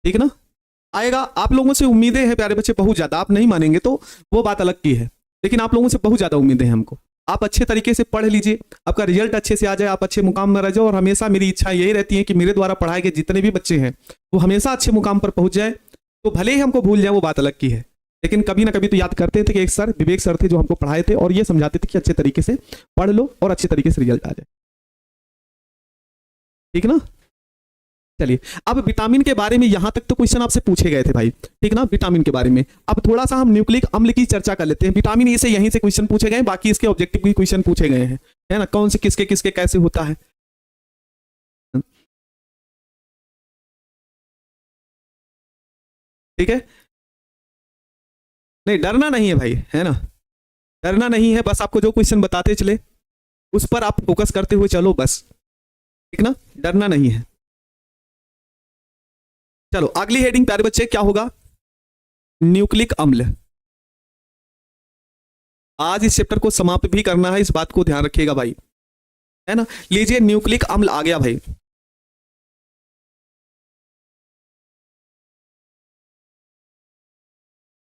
ठीक है ना, आएगा। आप लोगों से उम्मीदें हैं प्यारे बच्चे बहुत ज्यादा, आप नहीं मानेंगे तो वो बात अलग की है, लेकिन आप लोगों से बहुत ज्यादा उम्मीदें हैं हमको। आप अच्छे तरीके से पढ़ लीजिए, आपका रिजल्ट अच्छे से आ जाए, आप अच्छे मुकाम में रह जाओ। और हमेशा मेरी इच्छा यही रहती है कि मेरे द्वारा पढ़ाए गए जितने भी बच्चे हैं वो हमेशा अच्छे मुकाम पर पहुंच जाए। तो भले ही हमको भूल जाए वो बात अलग की है, लेकिन कभी ना कभी तो याद करते थे कि एक सर, विवेक सर थे जो हमको पढ़ाए थे और ये समझाते थे कि अच्छे तरीके से पढ़ लो और अच्छे तरीके से रिजल्ट आ जाए, ठीक है ना। चलिए, अब विटामिन के बारे में यहां तक तो क्वेश्चन आपसे पूछे गए थे भाई, ठीक ना, विटामिन के बारे में। अब थोड़ा सा हम न्यूक्लिक अम्ल की चर्चा कर लेते हैं। विटामिन ए से यहीं से क्वेश्चन पूछे गए, बाकी इसके ऑब्जेक्टिव भी क्वेश्चन पूछे गए हैं, है ना, कौन से किसके किसके कैसे होता है। ठीक है, नहीं डरना नहीं है भाई, है ना, डरना नहीं है। बस आपको जो क्वेश्चन बताते चले उस पर आप फोकस करते हुए चलो बस, ठीक ना, डरना नहीं है। चलो अगली हेडिंग प्यारे बच्चे क्या होगा? न्यूक्लिक अम्ल। आज इस चैप्टर को समाप्त भी करना है, इस बात को ध्यान रखिएगा भाई, है ना। लीजिए, न्यूक्लिक अम्ल आ गया भाई।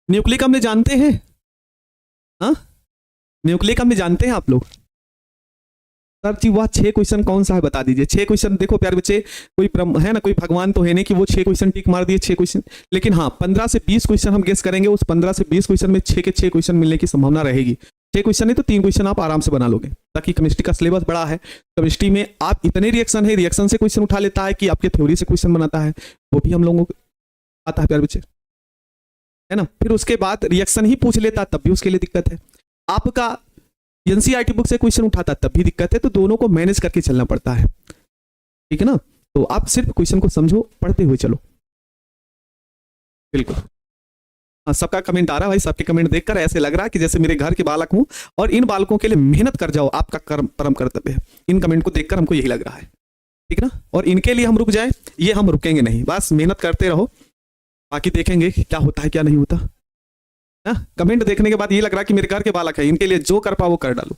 न्यूक्लिक अम्ल जानते हैं? हाँ, न्यूक्लिक अम्ल जानते हैं आप लोग? सर जी वह 6 क्वेश्चन कौन सा है बता दीजिए। 6 क्वेश्चन देखो प्यारे बच्चे, कोई है ना, कोई भगवान तो है नहीं कि वो 6 क्वेश्चन टिक मार दिए 6 क्वेश्चन, लेकिन हाँ 15 से 20 क्वेश्चन हम गेस करेंगे। उस 15 से 20 क्वेश्चन में 6 के 6 क्वेश्चन मिलने की संभावना रहेगी। 6 क्वेश्चन है तो 3 क्वेश्चन आप आराम से बना लोगे, ताकि केमिस्ट्री का सिलेबस बड़ा है। केमिस्ट्री में आप इतने रिएक्शन है, रिएक्शन से क्वेश्चन उठा लेता है कि आपके थ्योरी से क्वेश्चन बनाता है, वो भी हम लोगों को आता है प्यारे बच्चे, है ना। फिर उसके बाद रिएक्शन ही पूछ लेता तब भी उसके लिए दिक्कत है। आपका एनसीईआरटी बुक से क्वेश्चन उठाता तब भी दिक्कत है। तो दोनों को मैनेज करके चलना पड़ता है, ठीक है ना। तो आप सिर्फ क्वेश्चन को समझो, पढ़ते हुए चलो। बिल्कुल हाँ, सबका कमेंट आ रहा है भाई। सबके कमेंट देखकर ऐसे लग रहा है कि जैसे मेरे घर के बालक हूं और इन बालकों के लिए मेहनत कर जाओ, आपका परम कर्तव्य है। इन कमेंट को देखकर हमको यही लग रहा है, ठीक ना। और इनके लिए हम रुक जाए, ये हम रुकेंगे नहीं, बस मेहनत करते रहो, बाकी देखेंगे क्या होता है क्या नहीं होता ना। कमेंट देखने के बाद ये लग रहा है कि मेरे घर के बालक है, इनके लिए जो कर पाओ वो कर डालो।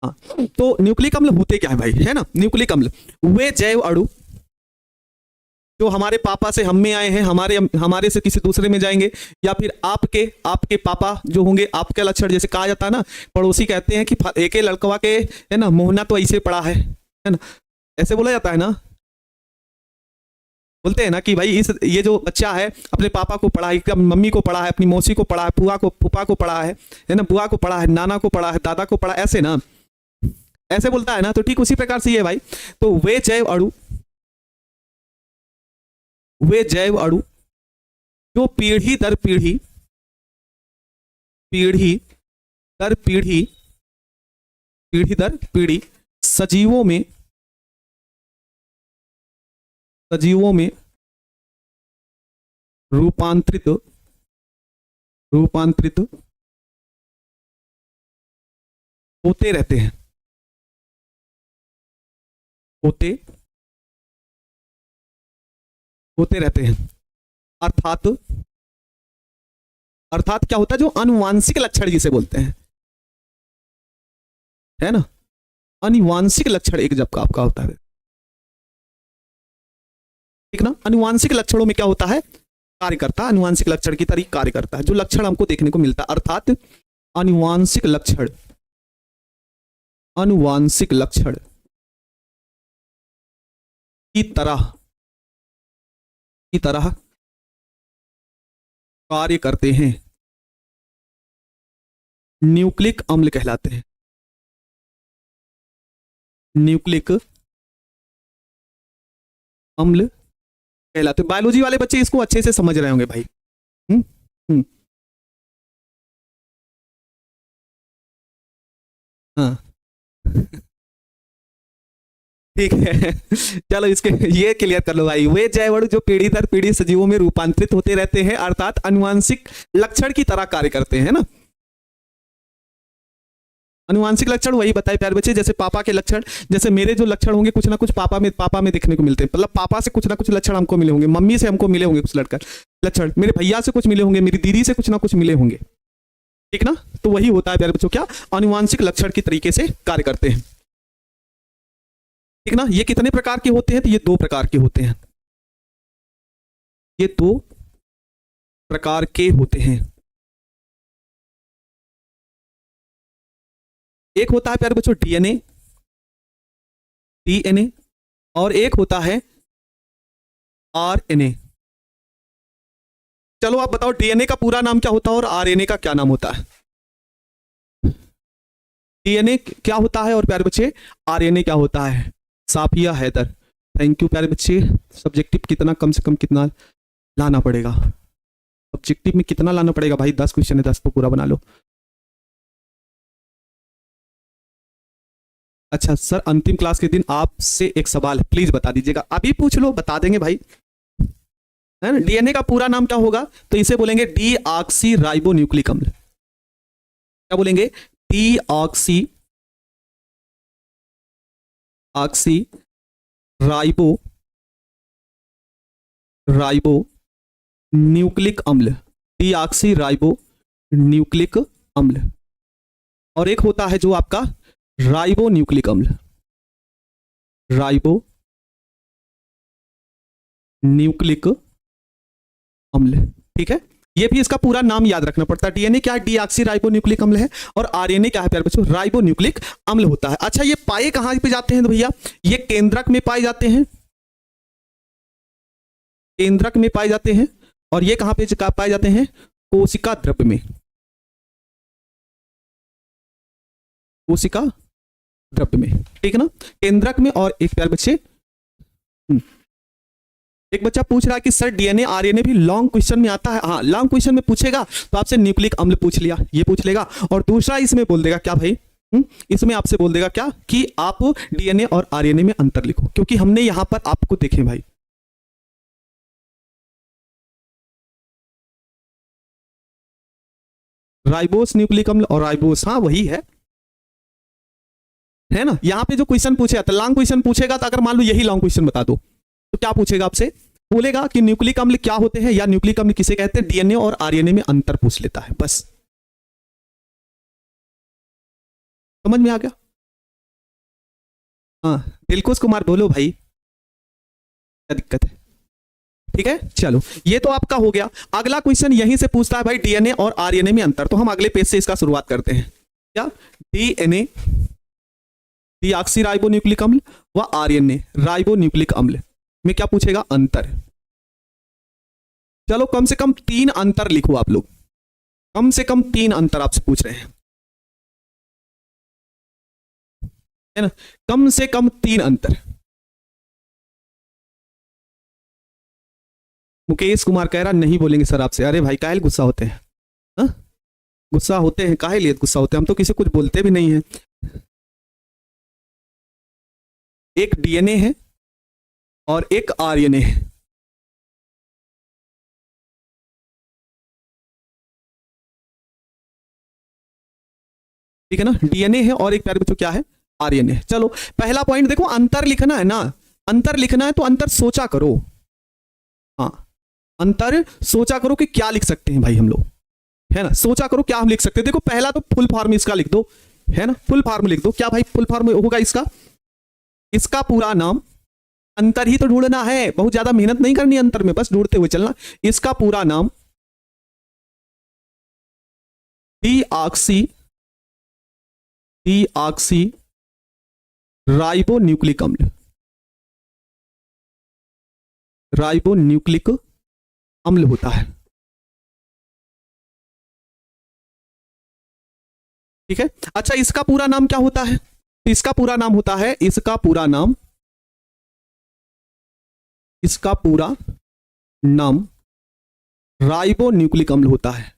हाँ, तो न्यूक्लिक अम्ल होते क्या है भाई, है ना। न्यूक्लिक अम्ल वे जैव अणु जो हमारे पापा से हम में आए हैं, हमारे से किसी दूसरे में जाएंगे, या फिर आपके पापा जो होंगे, आपके लक्षण, जैसे कहा जाता है ना, पड़ोसी कहते हैं कि एक लड़कवा के, है ना, मोहना तो ऐसे पड़ा है ना, ऐसे बोला जाता है ना। बोलते हैं ना कि भाई ये जो बच्चा है अपने पापा को पढ़ा है, मम्मी को पढ़ा है, अपनी मौसी को पढ़ा है, फूफा को पढ़ा है ना, बुआ को पढ़ा है, नाना को पढ़ा है, दादा को पढ़ा, ऐसे ना, ऐसे बोलता है ना। तो ठीक उसी प्रकार से ये भाई, तो वे जैव अणु जो पीढ़ी दर पीढ़ी सजीवों में रूपांतरित होते रहते हैं, होते रहते हैं। अर्थात क्या होता है, जो आनुवांशिक लक्षण जिसे बोलते हैं, है ना। आनुवांशिक लक्षण एक जब का आपका होता है, ठीक ना। आनुवांशिक लक्षणों में क्या होता है, कार्य करता है, आनुवांशिक लक्षण की तरह कार्य करता है, जो लक्षण हमको देखने को मिलता है। अर्थात आनुवांशिक लक्षण की तरह कार्य करते हैं, न्यूक्लिक अम्ल कहलाते हैं। न्यूक्लिक अम्ल कहलाते हैं। बायोलॉजी वाले बच्चे इसको अच्छे से समझ रहे होंगे भाई। हाँ ठीक है चलो इसके ये क्लियर कर लो भाई। वे जैव अणु जो पीढ़ी दर पीढ़ी सजीवों में रूपांतरित होते रहते हैं, अर्थात आनुवांशिक लक्षण की तरह कार्य करते हैं ना। आनुवांशिक लक्षण वही बताए प्यारे बच्चे, जैसे पापा के लक्षण, जैसे मेरे जो लक्षण होंगे कुछ ना कुछ पापा में देखने को मिलते हैं। मतलब पापा से कुछ ना कुछ लक्षण हमको मिले होंगे, मम्मी से हमको मिले होंगे कुछ लक्षण, मेरे भैया से कुछ मिले होंगे, मेरी दीदी से कुछ ना कुछ मिले होंगे, ठीक ना। तो वही होता है प्यारे बच्चों, क्या आनुवांशिक लक्षण की तरीके से कार्य करते हैं, ठीक ना। ये कितने प्रकार के होते हैं, तो ये 2 प्रकार के होते हैं, ये 2 प्रकार के होते हैं। एक होता है प्यारे बच्चों डीएनए और एक होता है आरएनए। चलो आप बताओ डीएनए का पूरा नाम क्या होता है और आरएनए का क्या नाम होता है। डीएनए क्या होता है और प्यारे बच्चे आरएनए क्या होता है। साफिया हैदर, थैंक यू प्यारे बच्चे। सब्जेक्टिव कितना कम से कम कितना लाना पड़ेगा, सब्जेक्टिव में कितना लाना पड़ेगा भाई। 10 क्वेश्चन है, 10 तो पूरा बना लो। अच्छा सर, अंतिम क्लास के दिन आपसे एक सवाल है, प्लीज बता दीजिएगा। अभी पूछ लो, बता देंगे भाई, है ना। डीएनए का पूरा नाम क्या होगा, तो इसे बोलेंगे डीऑक्सी राइबो न्यूक्लिक अम्ल। क्या बोलेंगे, डीऑक्सी राइबो न्यूक्लिक अम्ल, डीऑक्सी राइबो न्यूक्लिक अम्ल। और एक होता है जो आपका राइबो न्यूक्लिक अम्ल, राइबो न्यूक्लिक अम्ल, ठीक है। ये भी इसका पूरा नाम याद रखना पड़ता है। डीएनए क्या है, डीऑक्सी राइबो न्यूक्लिक अम्ल है, और आरएनए क्या है प्यारे बच्चों, राइबो न्यूक्लिक अम्ल होता है। अच्छा ये पाए कहां पे जाते हैं तो भैया, ये केंद्रक में पाए जाते हैं, केंद्रक में पाए जाते हैं। और ये कहां पे पाए जाते हैं? कोशिका द्रव्य में, कोशिका द्रव्य में, ठीक है ना, केंद्रक में। और एक प्यारे बच्चे, एक बच्चा पूछ रहा है कि सर डीएनए आरएनए भी लॉन्ग क्वेश्चन में आता है। हाँ, लॉन्ग क्वेश्चन में पूछेगा तो आपसे न्यूक्लिक अम्ल पूछ लिया, ये पूछ लेगा। और दूसरा इसमें बोल देगा क्या भाई, इसमें आपसे बोल देगा क्या कि आप डीएनए और आरएनए में अंतर लिखो, क्योंकि हमने यहां पर आपको देखे भाई, राइबोस न्यूक्लिक अम्ल और राइबोस, हाँ वही है ना। यहां पे जो क्वेश्चन पूछेगा तो लॉन्ग क्वेश्चन पूछेगा, तो अगर मान लो यही लॉन्ग क्वेश्चन बता दो तो क्या पूछेगा आपसे, बोलेगा कि न्यूक्लिक अम्ल क्या होते हैं या न्यूक्लिक अम्ल किसे कहते हैं, डीएनए और आरएनए में अंतर पूछ लेता है, बस। समझ में आ गया? हाँ, दिलकुश कुमार बोलो भाई, क्या दिक्कत है? ठीक है, चलो ये तो आपका हो गया। अगला क्वेश्चन यहीं से पूछता है भाई डीएनए और आरएनए में अंतर, तो हम अगले पेज से इसका शुरुआत करते हैं। क्या? डीएनए डीऑक्सीराइबोन्यूक्लिक अम्ल व आरएनए राइबोन्यूक्लिक अम्ल में क्या पूछेगा? अंतर। चलो कम से कम 3 अंतर लिखो आप लोग, कम से कम 3 अंतर आपसे पूछ रहे हैं, है ना, कम से कम 3 अंतर। मुकेश कुमार कह रहा नहीं बोलेंगे सर आपसे। अरे भाई काहे गुस्सा होते हैं? हा? गुस्सा होते हैं काहे लिए गुस्सा होते हैं? हम तो किसी कुछ बोलते भी नहीं है। एक डीएनए है और एक आरएनए है, ठीक है ना, डीएनए है और एक प्यारे बच्चों क्या है? आरएनए। चलो पहला पॉइंट देखो, अंतर लिखना है ना, अंतर लिखना है तो अंतर सोचा करो। हाँ, अंतर सोचा करो कि क्या लिख सकते हैं भाई हम लोग, है ना, सोचा करो क्या हम लिख सकते हैं। देखो पहला तो फुल फॉर्म इसका लिख दो, है ना, फुल फॉर्म लिख दो। क्या भाई फुल फॉर्म होगा इसका? इसका पूरा नाम, अंतर ही तो ढूंढना है, बहुत ज्यादा मेहनत नहीं करनी अंतर में, बस ढूंढते हुए चलना। इसका पूरा नाम डीऑक्सी राइबोन्यूक्लिक अम्ल, राइबोन्यूक्लिक अम्ल होता है, ठीक है। अच्छा इसका पूरा नाम क्या होता है? इसका पूरा नाम होता है, इसका पूरा नाम राइबोन्यूक्लिक अम्ल होता है,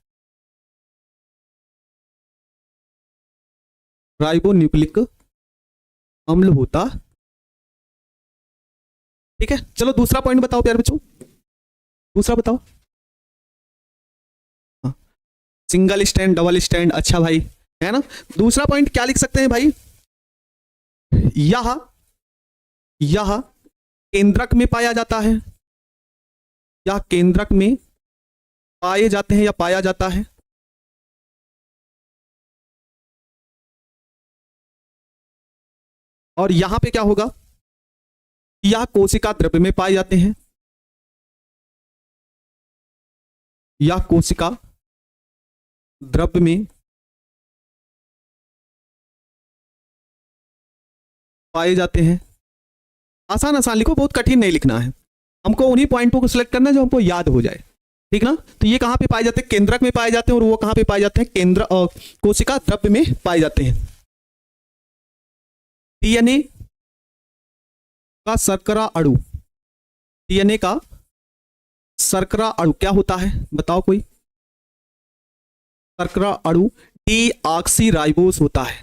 राइबोन्यूक्लिक अम्ल होता, ठीक है। चलो दूसरा पॉइंट बताओ प्यारे बच्चों, दूसरा बताओ। हाँ, सिंगल स्टैंड डबल स्टैंड, अच्छा भाई, है ना। दूसरा पॉइंट क्या लिख सकते हैं भाई? यह केंद्रक में पाया जाता है, या केंद्रक में पाए जाते हैं या पाया जाता है। और यहां पे क्या होगा? यह कोशिका द्रव्य में पाए जाते हैं, या कोशिका द्रव्य में पाए जाते हैं। आसान आसान लिखो, बहुत कठिन नहीं लिखना है, हमको उन्हीं पॉइंटों को सिलेक्ट करना है जो हमको याद हो जाए, ठीक ना। तो ये कहां पे पाए जाते हैं? केंद्रक में पाए जाते हैं। और वो कहां पे पाए जाते हैं? केंद्र कोशिका द्रव्य में पाए जाते हैं। डीएनए का शर्करा अणु, डीएनए का शर्करा अणु क्या होता है बताओ कोई? शर्करा अणु डीऑक्सीराइबोस होता है,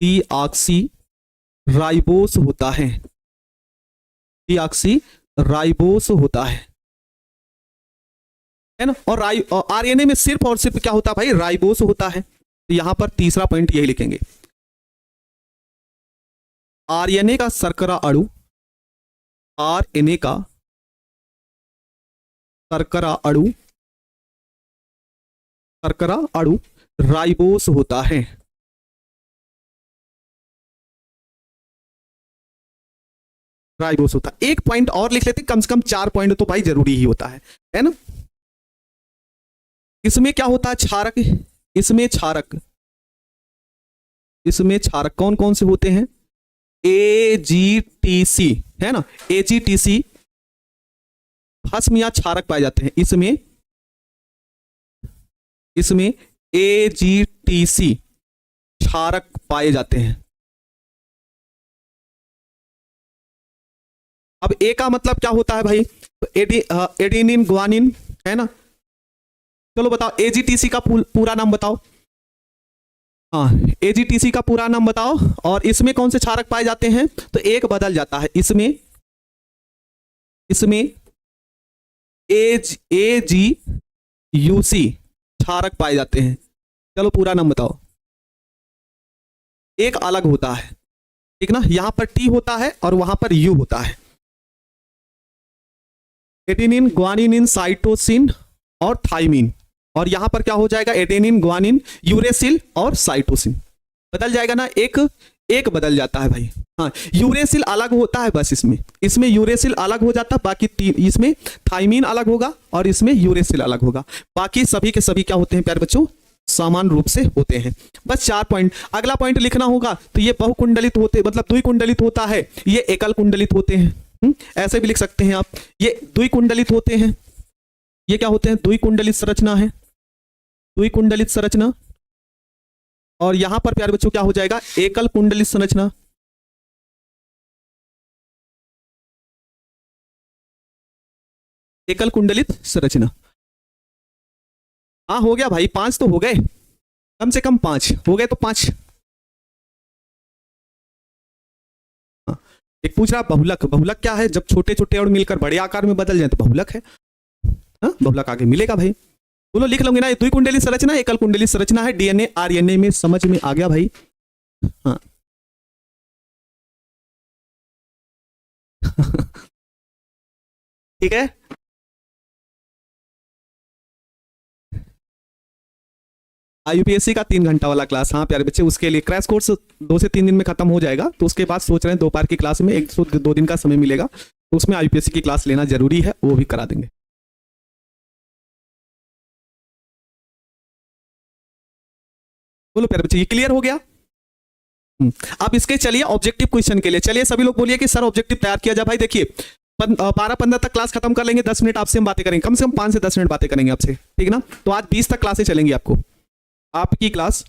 डीऑक्सीराइबोस होता है, डीऑक्सीराइबोस होता है ना। और आरएनए में सिर्फ और सिर्फ क्या होता है भाई? राइबोस होता है। तो यहां पर तीसरा पॉइंट यही लिखेंगे, आरएनए का शर्करा अणु, आरएनए का शर्करा अणु, शर्करा अणु राइबोस होता है, राइबोस होता है। एक पॉइंट और लिख लेते, कम से कम 4 पॉइंट तो भाई जरूरी ही होता है ना। इसमें क्या होता है? क्षारक, इसमें क्षारक, इसमें क्षारक कौन कौन से होते हैं? AGTC, है ना, AGTC भस्म या क्षारक पाए जाते हैं। इसमें AgTC क्षारक पाए जाते हैं। अब ए का मतलब क्या होता है भाई? तो एडेनिन ग्वानिन है ना। चलो बताओ AgTC का पूरा नाम बताओ। हाँ, AgTC का पूरा नाम बताओ। और इसमें कौन से क्षारक पाए जाते हैं? तो एक बदल जाता है, इसमें AgUC क्षारक पाए जाते हैं। चलो पूरा नाम बताओ। एक अलग होता है, ठीक ना, यहां पर T होता है और वहां पर U होता है। एडेनिन ग्वानिन साइटोसिन और थाइमिन, और यहां पर क्या हो जाएगा? एडेनिन ग्वानिन यूरेसिल और साइटोसिन। बदल जाएगा ना, एक बदल जाता है भाई। हाँ, यूरेसिल अलग होता है बस, इसमें यूरेसिल अलग हो जाता है, बाकी इसमें थाइमिन अलग होगा और इसमें यूरेसिल अलग होगा। बाकी सभी के सभी क्या होते हैं प्यारे बच्चों? समान रूप से होते हैं। बस 4 पॉइंट। अगला पॉइंट लिखना होगा, तो ये बहुकुंडलित होते, मतलब द्विकुंडलित होता है, ये एकल कुंडलित होते हैं। ऐसे भी लिख सकते हैं आप, ये द्विकुंडलित होते हैं। ये क्या होते हैं? द्विकुंडलित संरचना है, द्विकुंडलित संरचना। और यहां पर प्यारे बच्चों क्या हो जाएगा? एकल कुंडलित संरचना। एकल कुंडलित संरचना। हाँ हो गया भाई, 5 तो हो गए, कम से कम 5 हो गए, तो 5। एक पूछ रहा बहुलक। बहुलक क्या है? जब छोटे छोटे और मिलकर बड़े आकार में बदल जाए तो बहुलक है। हाँ, बहुलक आगे मिलेगा भाई। बोलो, लिख लोगे ना? द्विकुंडलित संरचना, एकल कुंडलित संरचना है। DNA RNA में समझ में आ गया भाई? हाँ ठीक है। IUPAC का 3 घंटा वाला क्लास। हाँ प्यारे बच्चे, उसके लिए क्रैश कोर्स 2 से 3 दिन में खत्म हो जाएगा। तो उसके बाद सोच रहे हैं दोपहर की क्लास में 1 से 2 दिन का समय मिलेगा, तो उसमें IUPAC की क्लास लेना जरूरी है, वो भी करा देंगे। बोलो प्यारे बच्चे, ये क्लियर हो गया? अब इसके चलिए ऑब्जेक्टिव क्वेश्चन के लिए। चलिए सभी लोग बोलिए कि सर ऑब्जेक्टिव तैयार किया जाए। भाई देखिए, 12-15 तक क्लास खत्म कर लेंगे, 10 मिनट आपसे हम बातें करेंगे, कम से कम 5 से 10 मिनट बातें करेंगे आपसे, ठीक ना। तो आज 20 तक क्लासें चलेंगी आपको, आपकी क्लास।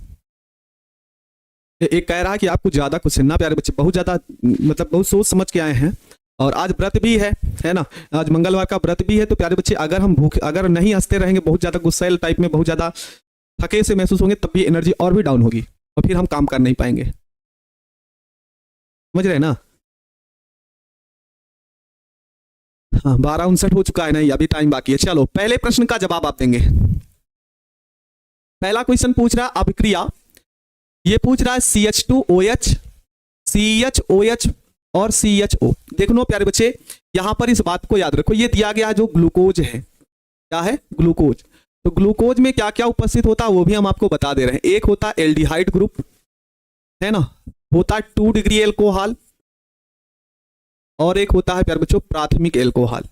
एक कह रहा है कि आपको ज्यादा क्वेश्चन ना प्यारे बच्चे, बहुत ज्यादा, मतलब बहुत सोच समझ के आए हैं। और आज व्रत भी है ना, आज मंगलवार का व्रत भी है। तो प्यारे बच्चे, अगर हम भूखे, अगर नहीं हंसते रहेंगे, बहुत ज्यादा गुस्सैल टाइप में, बहुत ज्यादा थके से महसूस होंगे, तब भी एनर्जी और भी डाउन होगी और फिर हम काम कर नहीं पाएंगे। समझ रहे हैं ना? हाँ, 12:59 हो चुका है, नहीं अभी टाइम बाकी है। चलो पहले प्रश्न का जवाब आप देंगे। पहला क्वेश्चन पूछ रहा है अभिक्रिया, ये पूछ रहा है CH2OH, CHOH और CHO। देख लो प्यारे बच्चे, यहां पर इस बात को याद रखो, ये दिया गया जो ग्लूकोज है, क्या है? ग्लूकोज। तो ग्लूकोज में क्या क्या उपस्थित होता है वो भी हम आपको बता दे रहे हैं। एक होता है एल्डिहाइड ग्रुप, है ना, होता है 2 डिग्री एल्कोहल, और एक होता है प्यारे बच्चों प्राथमिक एल्कोहल,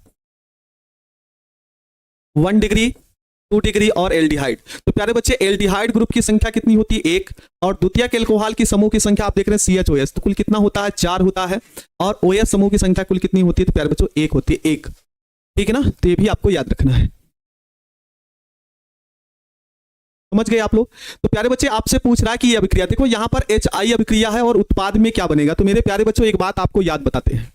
1 डिग्री, 2 डिग्री और एल्डिहाइड। तो प्यारे बच्चे, एल्डिहाइड ग्रुप की संख्या कितनी होती है? 1। और द्वितीयक एल्कोहल की समूह की संख्या आप देख रहे हैं CHOS, तो कुल कितना होता है? 4 होता है। और OH समूह की संख्या कुल कितनी होती है? तो प्यारे बच्चों 1 होती है, 1, ठीक है ना। तो ये भी आपको याद रखना है। समझ गए आप लोग? तो प्यारे बच्चे, आपसे पूछ रहा है कि ये अभिक्रिया, देखो यहां पर HI अभिक्रिया है और उत्पाद में क्या बनेगा। तो मेरे प्यारे बच्चों, एक बात आपको याद बताते हैं,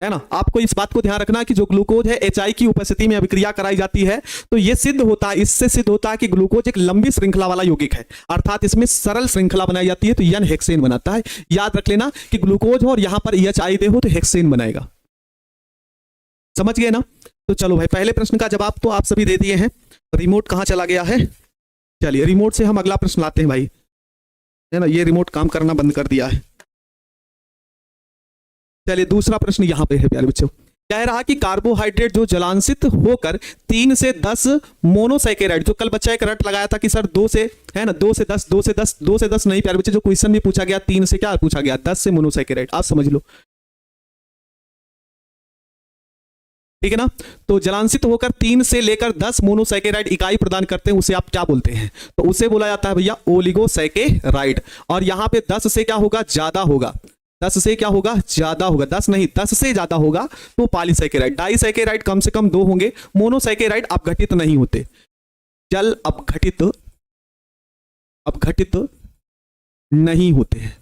है ना, आपको इस बात को ध्यान रखना है कि जो ग्लूकोज है HI की उपस्थिति में अभिक्रिया कराई जाती है, तो ये सिद्ध होता है, इससे सिद्ध होता है कि ग्लूकोज एक लंबी श्रृंखला वाला यौगिक है, अर्थात इसमें सरल श्रृंखला बनाई जाती है, तो यन हेक्सेन बनाता है। याद रख लेना कि ग्लूकोज हो और यहां पर HI दे हो तो हेक्सेन बनेगा। समझ गए ना? तो चलो भाई, पहले प्रश्न का जवाब तो आप सभी दे दिए हैं। रिमोट कहां चला गया है? चलिए रिमोट से हम अगला प्रश्न लाते हैं भाई, है ना, ये रिमोट काम करना बंद कर दिया है। चलिए दूसरा प्रश्न यहां पे है प्यारे बच्चों, कह रहा कि कार्बोहाइड्रेट जो जलांशित होकर 3 से 10 मोनोसैकेराइड, जो कल बच्चा एक रट लगाया था कि सर 2 से, है ना, 2 से 10, 2 से 10, 2 से 10 नहीं प्यारे बच्चे, जो क्वेश्चन भी पूछा गया 3 से क्या पूछा गया? 10 से मोनोसैकेराइड, आप समझ लो, ठीक है ना। तो जलांशित होकर 3 से लेकर 10 मोनोसैकेराइड इकाई प्रदान करते हैं, उसे आप क्या बोलते हैं? तो उसे बोला जाता है भैया ओलिगोसैकेराइड। और यहां पे 10 से क्या होगा? ज्यादा होगा, 10 से क्या होगा, ज्यादा होगा, 10 नहीं 10 से ज्यादा होगा तो पॉलीसैकेराइड। डाइसैकेराइड कम से कम 2 होंगे। मोनोसैकेराइड अपघटित नहीं होते, जल अपघटित नहीं होते हैं,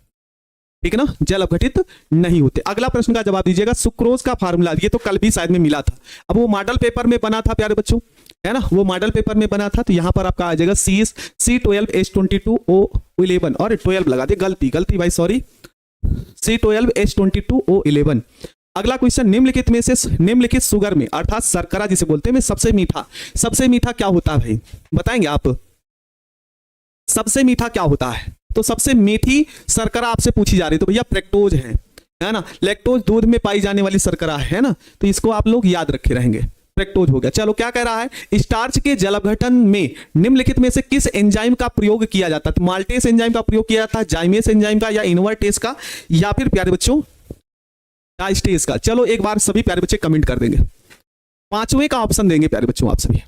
ठीक है ना, जल अपघटित नहीं होते। अगला प्रश्न का जवाब दीजिएगा। सुक्रोज का फार्मूला, ये तो कल भी शायद में मिला था, अब वो मॉडल पेपर में बना था प्यारे बच्चों, है ना, वो मॉडल पेपर में बना था। तो यहां पर आपका आ जाएगा C12H22O11 और 12 लगा दे, गलती भाई सॉरी, C12H22O11। अगला क्वेश्चन, निम्नलिखित शुगर में अर्थात शर्करा जिसे बोलते हैं में सबसे मीठा क्या होता है भाई, बताएंगे आप? सबसे मीठा क्या होता है? तो सबसे मीठी शर्करा आपसे पूछी जा रही है, तो भैया फ्रक्टोज है ना। लैक्टोज दूध में पाई जाने वाली शर्करा है ना, तो इसको आप लोग याद रखे रहेंगे, फ्रक्टोज हो गया। चलो क्या कह रहा है, स्टार्च के जल अपघटन में निम्नलिखित में से किस एंजाइम का प्रयोग किया जाता है? तो माल्टेस एंजाइम का प्रयोग किया जाता है, जाइमेस एंजाइम का, या इनवर्टेस का, या फिर प्यारे बच्चों डाइस्टेस का। चलो एक बार सभी प्यारे बच्चे कमेंट कर देंगे, पांचवें का ऑप्शन देंगे प्यारे बच्चों आप सभी।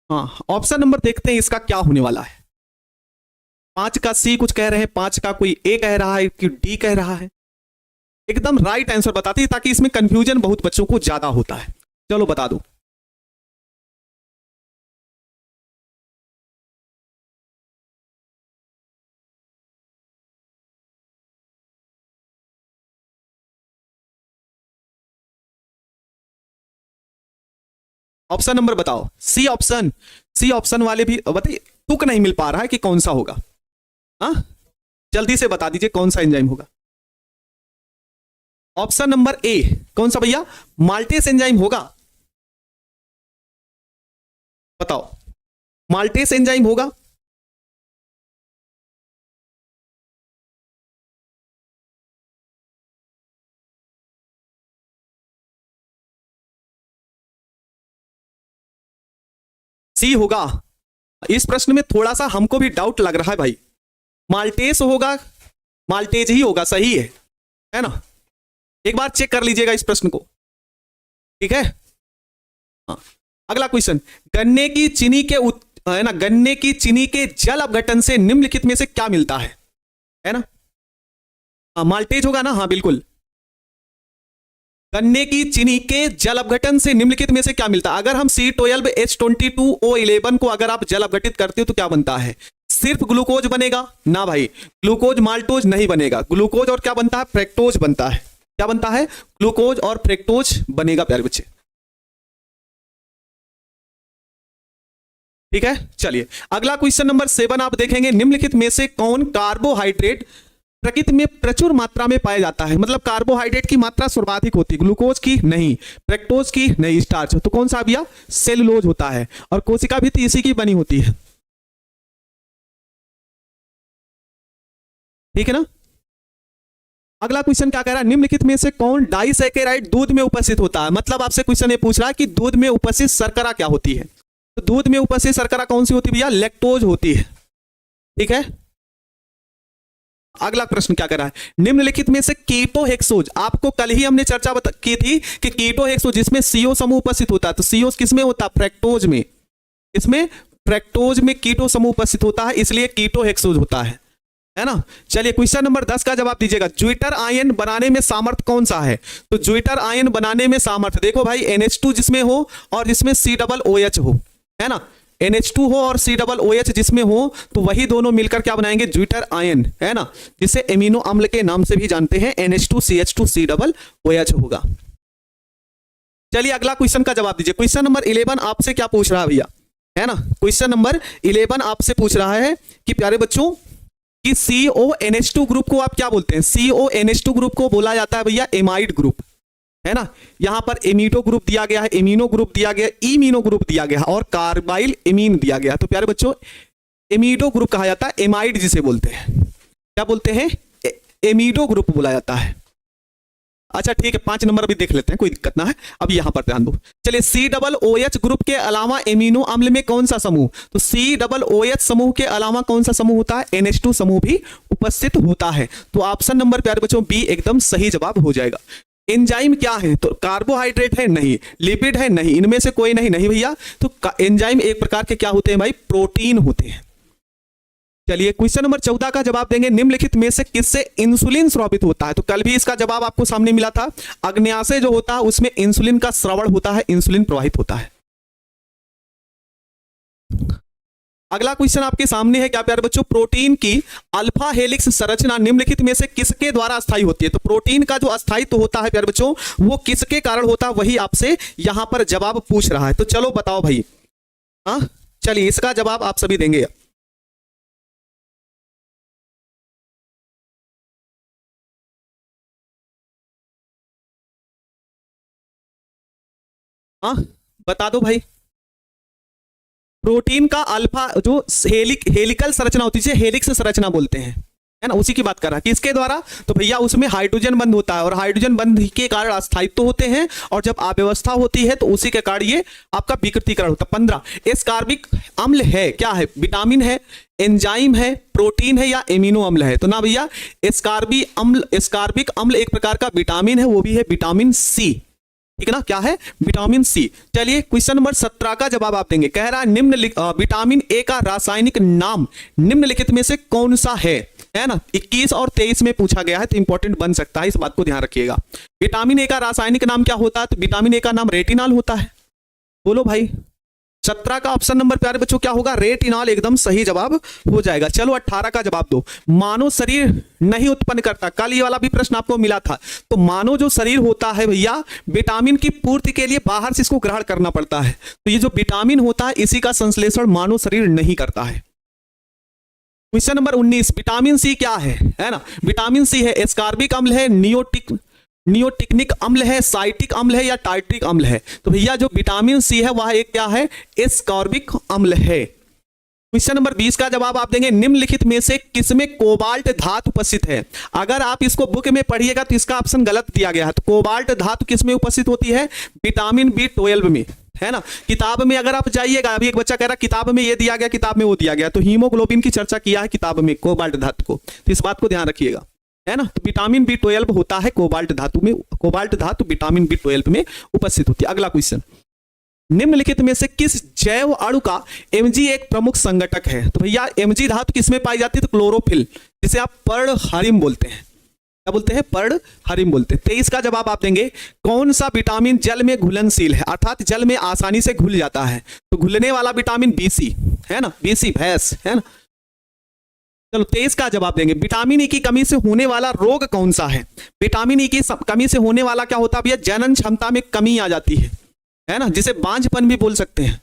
हाँ, ऑप्शन नंबर देखते हैं इसका क्या होने वाला है। 5 का सी कुछ कह रहे हैं, 5 का कोई ए कह रहा है कि डी कह रहा है। एकदम राइट आंसर बताते हैं, ताकि इसमें कंफ्यूजन बहुत बच्चों को ज्यादा होता है। चलो बता दो। ऑप्शन नंबर बताओ। सी ऑप्शन वाले भी बताइए, तुक नहीं मिल पा रहा है कि कौन सा होगा। हाँ, जल्दी से बता दीजिए कौन सा एंजाइम होगा। ऑप्शन नंबर ए कौन सा भैया, माल्टेस एंजाइम होगा? बताओ, माल्टेस एंजाइम होगा? सी होगा? इस प्रश्न में थोड़ा सा हमको भी डाउट लग रहा है भाई, माल्टेस होगा, माल्टेज ही होगा, सही है ना। एक बार चेक कर लीजिएगा इस प्रश्न को, ठीक है। हाँ, अगला क्वेश्चन, गन्ने की चीनी के जल अपघटन से निम्नलिखित में से क्या मिलता है ना। हाँ, माल्टेज होगा ना, हाँ बिल्कुल। गन्ने की चीनी के जल अपघटन से निम्नलिखित में से क्या मिलता है? अगर हम C12H22O11 को अगर आप जल अपघटित करते हो तो क्या बनता है? सिर्फ ग्लूकोज बनेगा ना भाई, ग्लूकोज माल्टोज नहीं बनेगा, ग्लूकोज और क्या बनता है, फ्रक्टोज बनता है। क्या बनता है? ग्लूकोज और फ्रक्टोज बनेगा प्यारे बच्चे, ठीक है। चलिए अगला क्वेश्चन नंबर 7 आप देखेंगे, निम्नलिखित में से कौन कार्बोहाइड्रेट प्रकृति में प्रचुर मात्रा में पाया जाता है? मतलब कार्बोहाइड्रेट की मात्रा सर्वाधिक होती है, ग्लूकोज की नहीं, फ्रक्टोज की नहीं, स्टार्च। तो कौन सा भैया? सेलुलोज होता है, और कोशिका भी तो इसी की बनी होती है, ठीक है ना। अगला क्वेश्चन क्या कह रहा है, निम्नलिखित में से कौन डाइसैकेराइड दूध में उपस्थित होता है? मतलब आपसे क्वेश्चन ये पूछ रहा है कि दूध में उपस्थित शर्करा क्या होती है। तो दूध में उपस्थित शर्करा कौन सी होती है भैया? लैक्टोज होती है, ठीक है। अगला प्रश्न क्या कर रहा है, निम्नलिखित में से कीटोहेक्सोज, आपको कल ही हमने चर्चा की थी कि कीटोहेक्सोज जिसमें सीओ समूह उपस्थित होता है, तो सीओ किसमें होता है? फ्रक्टोज में। इसमें फ्रक्टोज में कीटो समूह उपस्थित होता है, इसलिए कीटोहेक्सोज होता है ना। चलिए क्वेश्चन नंबर 10 का जवाब दीजिएगा। ज्विटर आयन बनाने में सामर्थ्य कौन सा है? तो ज्विटर आयन बनाने में सामर्थ्य देखो भाई, NH2 जिसमें हो और जिसमें COOH हो, है ना। NH2 हो और COOH जिसमें हो, तो वही दोनों मिलकर क्या बनाएंगे? ज्विटर आयन, है ना, जिसे एमिनो अम्ल के नाम से भी जानते हैं, NH2CH2COOH होगा। चलिए अगला क्वेश्चन का जवाब दीजिए। क्वेश्चन नंबर 11 आपसे क्या पूछ रहा है भैया, है ना। क्वेश्चन नंबर 11 आपसे पूछ रहा है कि प्यारे बच्चों कि CONH2 ग्रुप को आप क्या बोलते हैं? CONH2 ग्रुप को बोला जाता है भैया एमाइड ग्रुप, है ना। यहां पर एमिटो ग्रुप दिया गया है, एमिनो ग्रुप दिया गया, इमिनो ग्रुप दिया गया और कार्बाइल एमीन दिया गया। तो प्यारे बच्चों एमिडो ग्रुप कहा जाता है, एमाइड जिसे बोलते हैं, क्या बोलते हैं? एमिडो ग्रुप बोला जाता है। अच्छा ठीक है, 5 नंबर भी देख लेते हैं, कोई दिक्कत ना है। अब यहां पर ध्यान दो। चलिए COOH ग्रुप के अलावा एमिनो अम्ल में कौन सा समूह? तो COOH समूह के अलावा कौन सा समूह होता है? NH2 समूह भी उपस्थित होता है। तो ऑप्शन नंबर प्यारे बच्चों बी एकदम सही जवाब हो जाएगा। एंजाइम क्या है? तो कार्बोहाइड्रेट है? नहीं। लिपिड है? नहीं। इनमें से कोई नहीं। नहीं भैया, तो एंजाइम एक प्रकार के क्या होते हैं भाई? प्रोटीन होते हैं। चलिए क्वेश्चन नंबर 14 का जवाब देंगे, निम्नलिखित में से किससे इंसुलिन स्रावित होता है? तो कल भी इसका जवाब आपको सामने मिला था, अग्न्याशय जो होता है उसमें इंसुलिन का स्रवण होता है, इंसुलिन प्रवाहित होता है। अगला क्वेश्चन आपके सामने है क्या प्यारे बच्चों? प्रोटीन की अल्फा हेलिक्स संरचना निम्नलिखित में से किसके द्वारा अस्थायी होती है? तो प्रोटीन का जो अस्थायित्व होता है प्यारे बच्चों, वो किसके कारण होता है, वही आपसे यहां पर जवाब पूछ रहा है। तो चलो बताओ भाई। हाँ चलिए, इसका जवाब आप सभी देंगे। हाँ बता दो भाई। प्रोटीन का अल्फा जो हेलिकल संरचना होती है, हेलिक्स संरचना बोलते हैं, है ना, उसी की बात कर रहा है। किसके द्वारा? तो भैया उसमें हाइड्रोजन बंध होता है और हाइड्रोजन बंध के कारण अस्थायित्व होते हैं, और जब अव्यवस्था होती है तो उसी के कारण ये आपका विकृतीकरण होता है। 15 एस्कार्बिक अम्ल है, क्या है? विटामिन है, एंजाइम है, प्रोटीन है, या एमिनो अम्ल है? तो ना भैया, एस्कार्बिक अम्ल एक प्रकार का विटामिन है, वो भी है विटामिन सी। ठीक है ना, क्या है? Vitamin C. चलिए क्वेश्चन नंबर 17 का जवाब आप देंगे। कह रहा है विटामिन ए का रासायनिक नाम निम्नलिखित में से कौन सा है ना? 21 और 23 में पूछा गया है, तो इंपॉर्टेंट बन सकता है, इस बात को ध्यान रखिएगा। विटामिन ए का रासायनिक नाम क्या होता है? तो विटामिन ए का नाम रेटिनॉल होता है। बोलो भाई। 17 का ऑप्शन नंबर प्यारे बच्चों क्या होगा? रेटिनॉल एकदम सही जवाब हो जाएगा। चलो 18 का जवाब दो। मानव शरीर नहीं उत्पन्न करता, कल ये वाला भी प्रश्न आपको मिला था। तो मानव जो शरीर होता है भैया, विटामिन की पूर्ति के लिए बाहर से इसको ग्रहण करना पड़ता है। तो ये जो विटामिन होता है, इसी का संश्लेषण मानव शरीर नहीं करता है। क्वेश्चन नंबर 19, विटामिन सी क्या है ना? विटामिन सी है एस्कार्बिक अम्ल है, नियोटिक्निक अम्ल है, साइटिक अम्ल है, या टाइट्रिक अम्ल है? तो भैया जो विटामिन सी है वह एक क्या है? एस्कॉर्बिक अम्ल है। क्वेश्चन नंबर 20 का जवाब आप देंगे, निम्नलिखित में से किसमें कोबाल्ट धातु उपस्थित है? अगर आप इसको बुक में पढ़िएगा तो इसका ऑप्शन गलत दिया गया है। तो कोबाल्ट धातु किसमें उपस्थित होती है? विटामिन B12 में, है ना। किताब में अगर आप जाइएगा, अभी एक बच्चा कह रहा किताब में ये दिया गया, किताब में वो दिया गया, तो हीमोग्लोबिन की चर्चा किया है किताब में कोबाल्ट धातु को, तो इस बात को ध्यान रखिएगा, है ना। तो विटामिन B12 होता है कोबाल्ट धातु में, कोबाल्ट धातु विटामिन B12 में उपस्थित होती है। अगला क्वेश्चन, निम्नलिखित में से किस जैव अणु का Mg एक प्रमुख संगठक है? तो भैया Mg धातु किसमें पाई जाती है? तो क्लोरोफिल, जिसे आप पर्णहरिम बोलते हैं। क्या बोलते हैं? पर्णहरिम बोलते हैं। 23 का जवाब आप देंगे, कौन सा विटामिन जल में घुलनशील है, अर्थात जल में आसानी से घुल जाता है? तो घुलने वाला विटामिन BC, है ना, BC भैंस, है ना। चलो 23 का जवाब देंगे, विटामिन ई की कमी से होने वाला रोग कौन सा है? विटामिन ई की कमी से होने वाला क्या होता है भैया? जनन क्षमता में कमी आ जाती है ना, जिसे बांझपन भी बोल सकते हैं।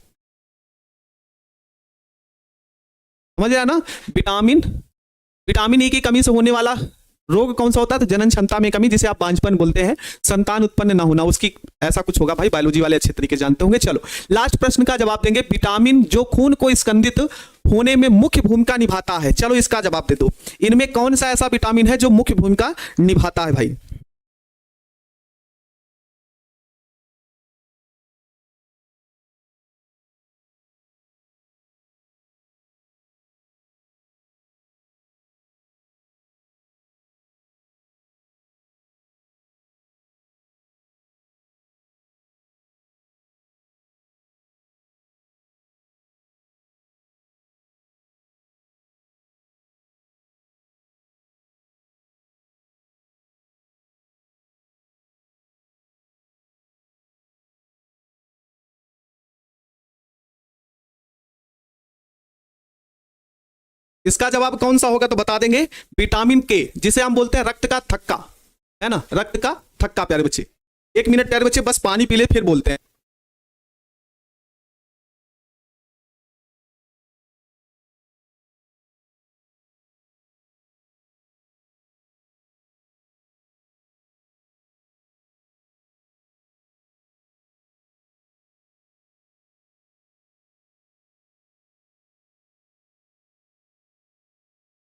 समझ रहे ना? विटामिन ई की कमी से होने वाला रोग कौन सा होता है? तो जनन क्षमता में कमी, जिसे आप बांझपन बोलते हैं, संतान उत्पन्न ना होना, उसकी ऐसा कुछ होगा भाई, बायोलॉजी वाले अच्छे तरीके जानते होंगे। चलो लास्ट प्रश्न का जवाब देंगे, विटामिन जो खून को स्कंदित होने में मुख्य भूमिका निभाता है, चलो इसका जवाब दे दो। इनमें कौन सा ऐसा विटामिन है जो मुख्य भूमिका निभाता है भाई? इसका जवाब कौन सा होगा? तो बता देंगे, विटामिन के, जिसे हम बोलते हैं रक्त का थक्का, है ना, रक्त का थक्का। प्यारे बच्चे 1 मिनट प्यारे बच्चे, बस पानी पी ले फिर बोलते हैं।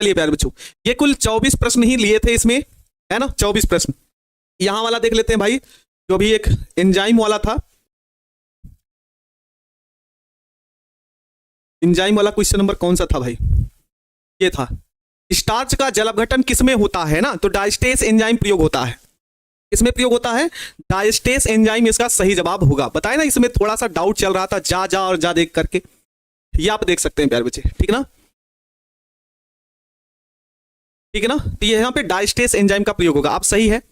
चलिए प्यारे बच्चों, ये कुल 24 प्रश्न ही लिए थे इसमें, है ना, 24 प्रश्न। यहां वाला देख लेते हैं भाई, जो भी एक एंजाइम वाला था, एंजाइम वाला क्वेश्चन नंबर कौन सा था भाई? ये था, स्टार्च का जल अपघटन किसमें होता है ना? तो डायस्टेस एंजाइम प्रयोग होता है। इसमें प्रयोग होता है डायस्टेस एंजाइम, इसका सही जवाब होगा। बताए ना, इसमें थोड़ा सा डाउट चल रहा था जा जा और जा देख करके, ये आप देख सकते हैं प्यारे बच्चे, ठीक है ना, ठीक है ना। तो ये यहाँ पे डायस्टेस एंजाइम का प्रयोग होगा, आप सही है।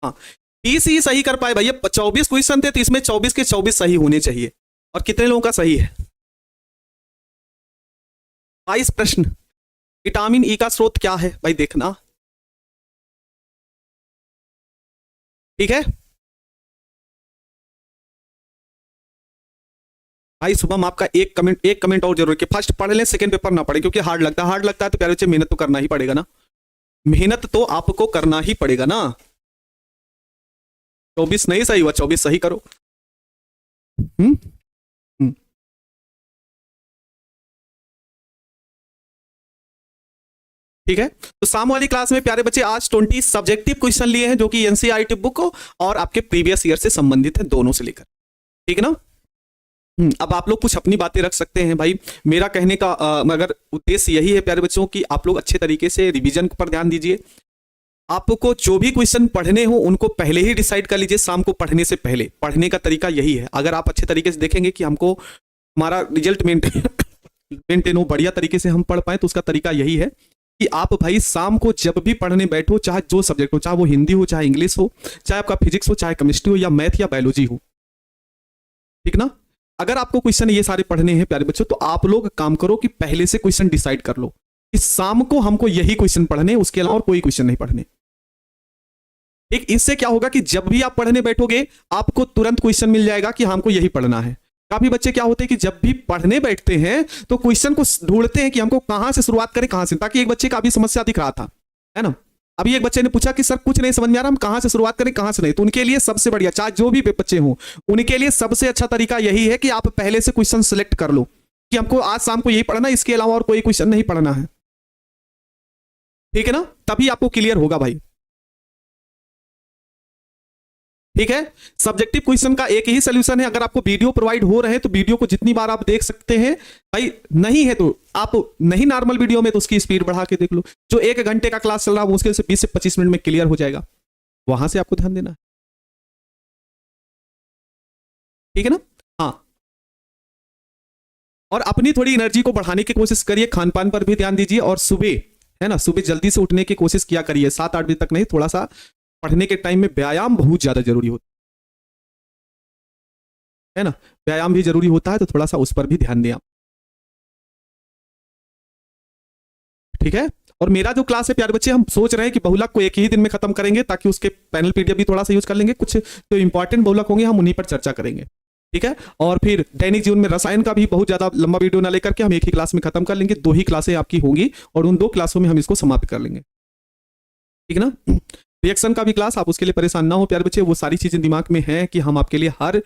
हाँ, 20 ही सही कर पाए भैया, 24 क्वेश्चन थे तो इसमें 24 के 24 सही होने चाहिए। और कितने लोगों का सही है? 22 प्रश्न। विटामिन ई का स्रोत क्या है भाई, देखना, ठीक है भाई। शुभम आपका एक कमेंट और जरूर कि फर्स्ट पढ़ लें, सेकंड पेपर ना पढ़े, क्योंकि हार्ड लगता है तो प्यारे बच्चे मेहनत तो करना ही पड़ेगा ना, मेहनत तो आपको करना ही पड़ेगा ना। 24 नहीं सही हुआ, 24 सही करो। हम्म हम्म। ठीक है, तो शाम वाली क्लास में प्यारे बच्चे आज 20 सब्जेक्टिव क्वेश्चन लिए हैं, जो कि एनसीईआरटी बुक और आपके प्रीवियस ईयर से संबंधित है, दोनों से लेकर, ठीक है ना। अब आप लोग कुछ अपनी बातें रख सकते हैं भाई। मेरा कहने का मगर उद्देश्य यही है प्यारे बच्चों कि आप लोग अच्छे तरीके से रिवीजन पर ध्यान दीजिए। आपको जो भी क्वेश्चन पढ़ने हो उनको पहले ही डिसाइड कर लीजिए, शाम को पढ़ने से पहले। पढ़ने का तरीका यही है, अगर आप अच्छे तरीके से देखेंगे कि हमको हमारा रिजल्ट मेंटेन हो, बढ़िया तरीके से हम पढ़ पाए, तो उसका तरीका यही है कि आप भाई शाम को जब भी पढ़ने बैठो, चाहे जो सब्जेक्ट हो, चाहे वो हिंदी हो, चाहे इंग्लिश हो, चाहे आपका फिजिक्स हो, चाहे केमिस्ट्री हो, या मैथ या बायोलॉजी हो, ठीक ना। अगर आपको क्वेश्चन ये सारे पढ़ने हैं प्यारे बच्चों, तो आप लोग काम करो कि पहले से क्वेश्चन डिसाइड कर लो कि शाम को हमको यही क्वेश्चन पढ़ने, उसके अलावा और कोई क्वेश्चन नहीं पढ़ने। ठीक, इससे क्या होगा कि जब भी आप पढ़ने बैठोगे आपको तुरंत क्वेश्चन मिल जाएगा कि हमको यही पढ़ना है। काफी बच्चे क्या होते हैं कि जब भी पढ़ने बैठते हैं तो क्वेश्चन को ढूंढते हैं कि हमको कहां से शुरुआत करें, कहां से। ताकि एक बच्चे का अभी समस्या दिख रहा था, है ना, अभी एक बच्चे ने पूछा कि सर कुछ नहीं समझ में आ रहा, हम कहां से शुरुआत करें, कहां से नहीं। तो उनके लिए सबसे बढ़िया, चाहे जो भी बच्चे हों, उनके लिए सबसे अच्छा तरीका यही है कि आप पहले से क्वेश्चन सिलेक्ट कर लो कि हमको आज शाम को यही पढ़ना है, इसके अलावा और कोई क्वेश्चन नहीं पढ़ना है, ठीक है ना। तभी आपको क्लियर होगा भाई, ठीक है। सब्जेक्टिव क्वेश्चन का एक ही सॉल्यूशन है, अगर आपको वीडियो प्रोवाइड हो रहे हैं तो वीडियो को जितनी बार आप देख सकते हैं भाई, नहीं है तो आप नहीं नॉर्मल वीडियो में तो उसकी स्पीड बढ़ा के देख लो। जो 1 घंटे का क्लास चल रहा है मुश्किल से 20 से 25 मिनट में क्लियर हो जाएगा, वहां से आपको ध्यान देना है, ठीक है ना। हाँ, और अपनी थोड़ी एनर्जी को बढ़ाने की कोशिश करिए, खान पान पर भी ध्यान दीजिए, और सुबह, है ना, सुबह जल्दी से उठने की कोशिश किया करिए, 7-8 बजे तक नहीं, थोड़ा सा पढ़ने के टाइम में व्यायाम बहुत ज्यादा जरूरी होता है ना, व्यायाम भी जरूरी होता है, तो थोड़ा सा उस पर भी ध्यान दें आप, ठीक है। और मेरा जो क्लास है प्यारे बच्चे, हम सोच रहे हैं कि बहुलक को एक ही दिन में खत्म करेंगे, ताकि उसके पैनल पीडीएफ भी थोड़ा सा यूज कर लेंगे, कुछ जो इंपॉर्टेंट बहुलक होंगे हम उन्हीं पर चर्चा करेंगे, ठीक है। और फिर दैनिक जीवन में रसायन का भी बहुत ज्यादा लंबा वीडियो ना लेकर के हम एक ही क्लास में खत्म कर लेंगे, 2 ही क्लासें आपकी होंगी और उन 2 क्लासों में हम इसको समाप्त कर लेंगे, ठीक है ना। रिएक्शन का भी क्लास, आप उसके लिए परेशान ना हो प्यारे बच्चे, वो सारी चीजें दिमाग में हैं कि हम आपके लिए हर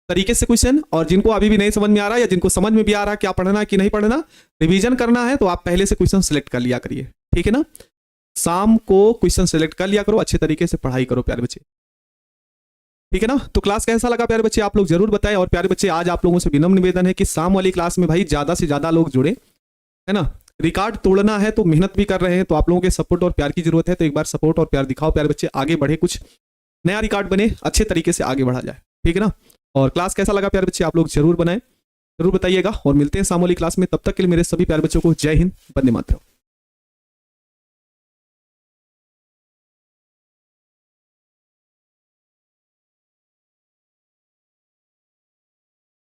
तरीके से क्वेश्चन, और जिनको अभी भी नहीं समझ में आ रहा है या जिनको समझ में भी आ रहा है क्या पढ़ना है कि नहीं पढ़ना, रिवीजन करना है, तो आप पहले से क्वेश्चन सिलेक्ट कर लिया करिए, ठीक है ना। शाम को क्वेश्चन सिलेक्ट कर लिया करो, अच्छे तरीके से पढ़ाई करो प्यारे बच्चे, ठीक है ना। तो क्लास कैसा लगा प्यारे बच्चे आप लोग जरूर बताएं। और प्यारे बच्चे आज आप लोगों से विनम्र निवेदन है कि शाम वाली क्लास में भाई ज्यादा से ज्यादा लोग जुड़े, है ना। रिकॉर्ड तोड़ना है तो मेहनत भी कर रहे हैं, तो आप लोगों के सपोर्ट और प्यार की जरूरत है, तो एक बार सपोर्ट और प्यार दिखाओ प्यारे बच्चे, आगे बढ़े, कुछ नया रिकॉर्ड बने, अच्छे तरीके से आगे बढ़ा जाए, ठीक है ना। और क्लास कैसा लगा प्यारे बच्चे आप लोग जरूर बनाएं, जरूर बताइएगा, और मिलते हैं शाम वाली क्लास में। तब तक के लिए मेरे सभी प्यारे बच्चों को जय हिंद, वंदे मातरम।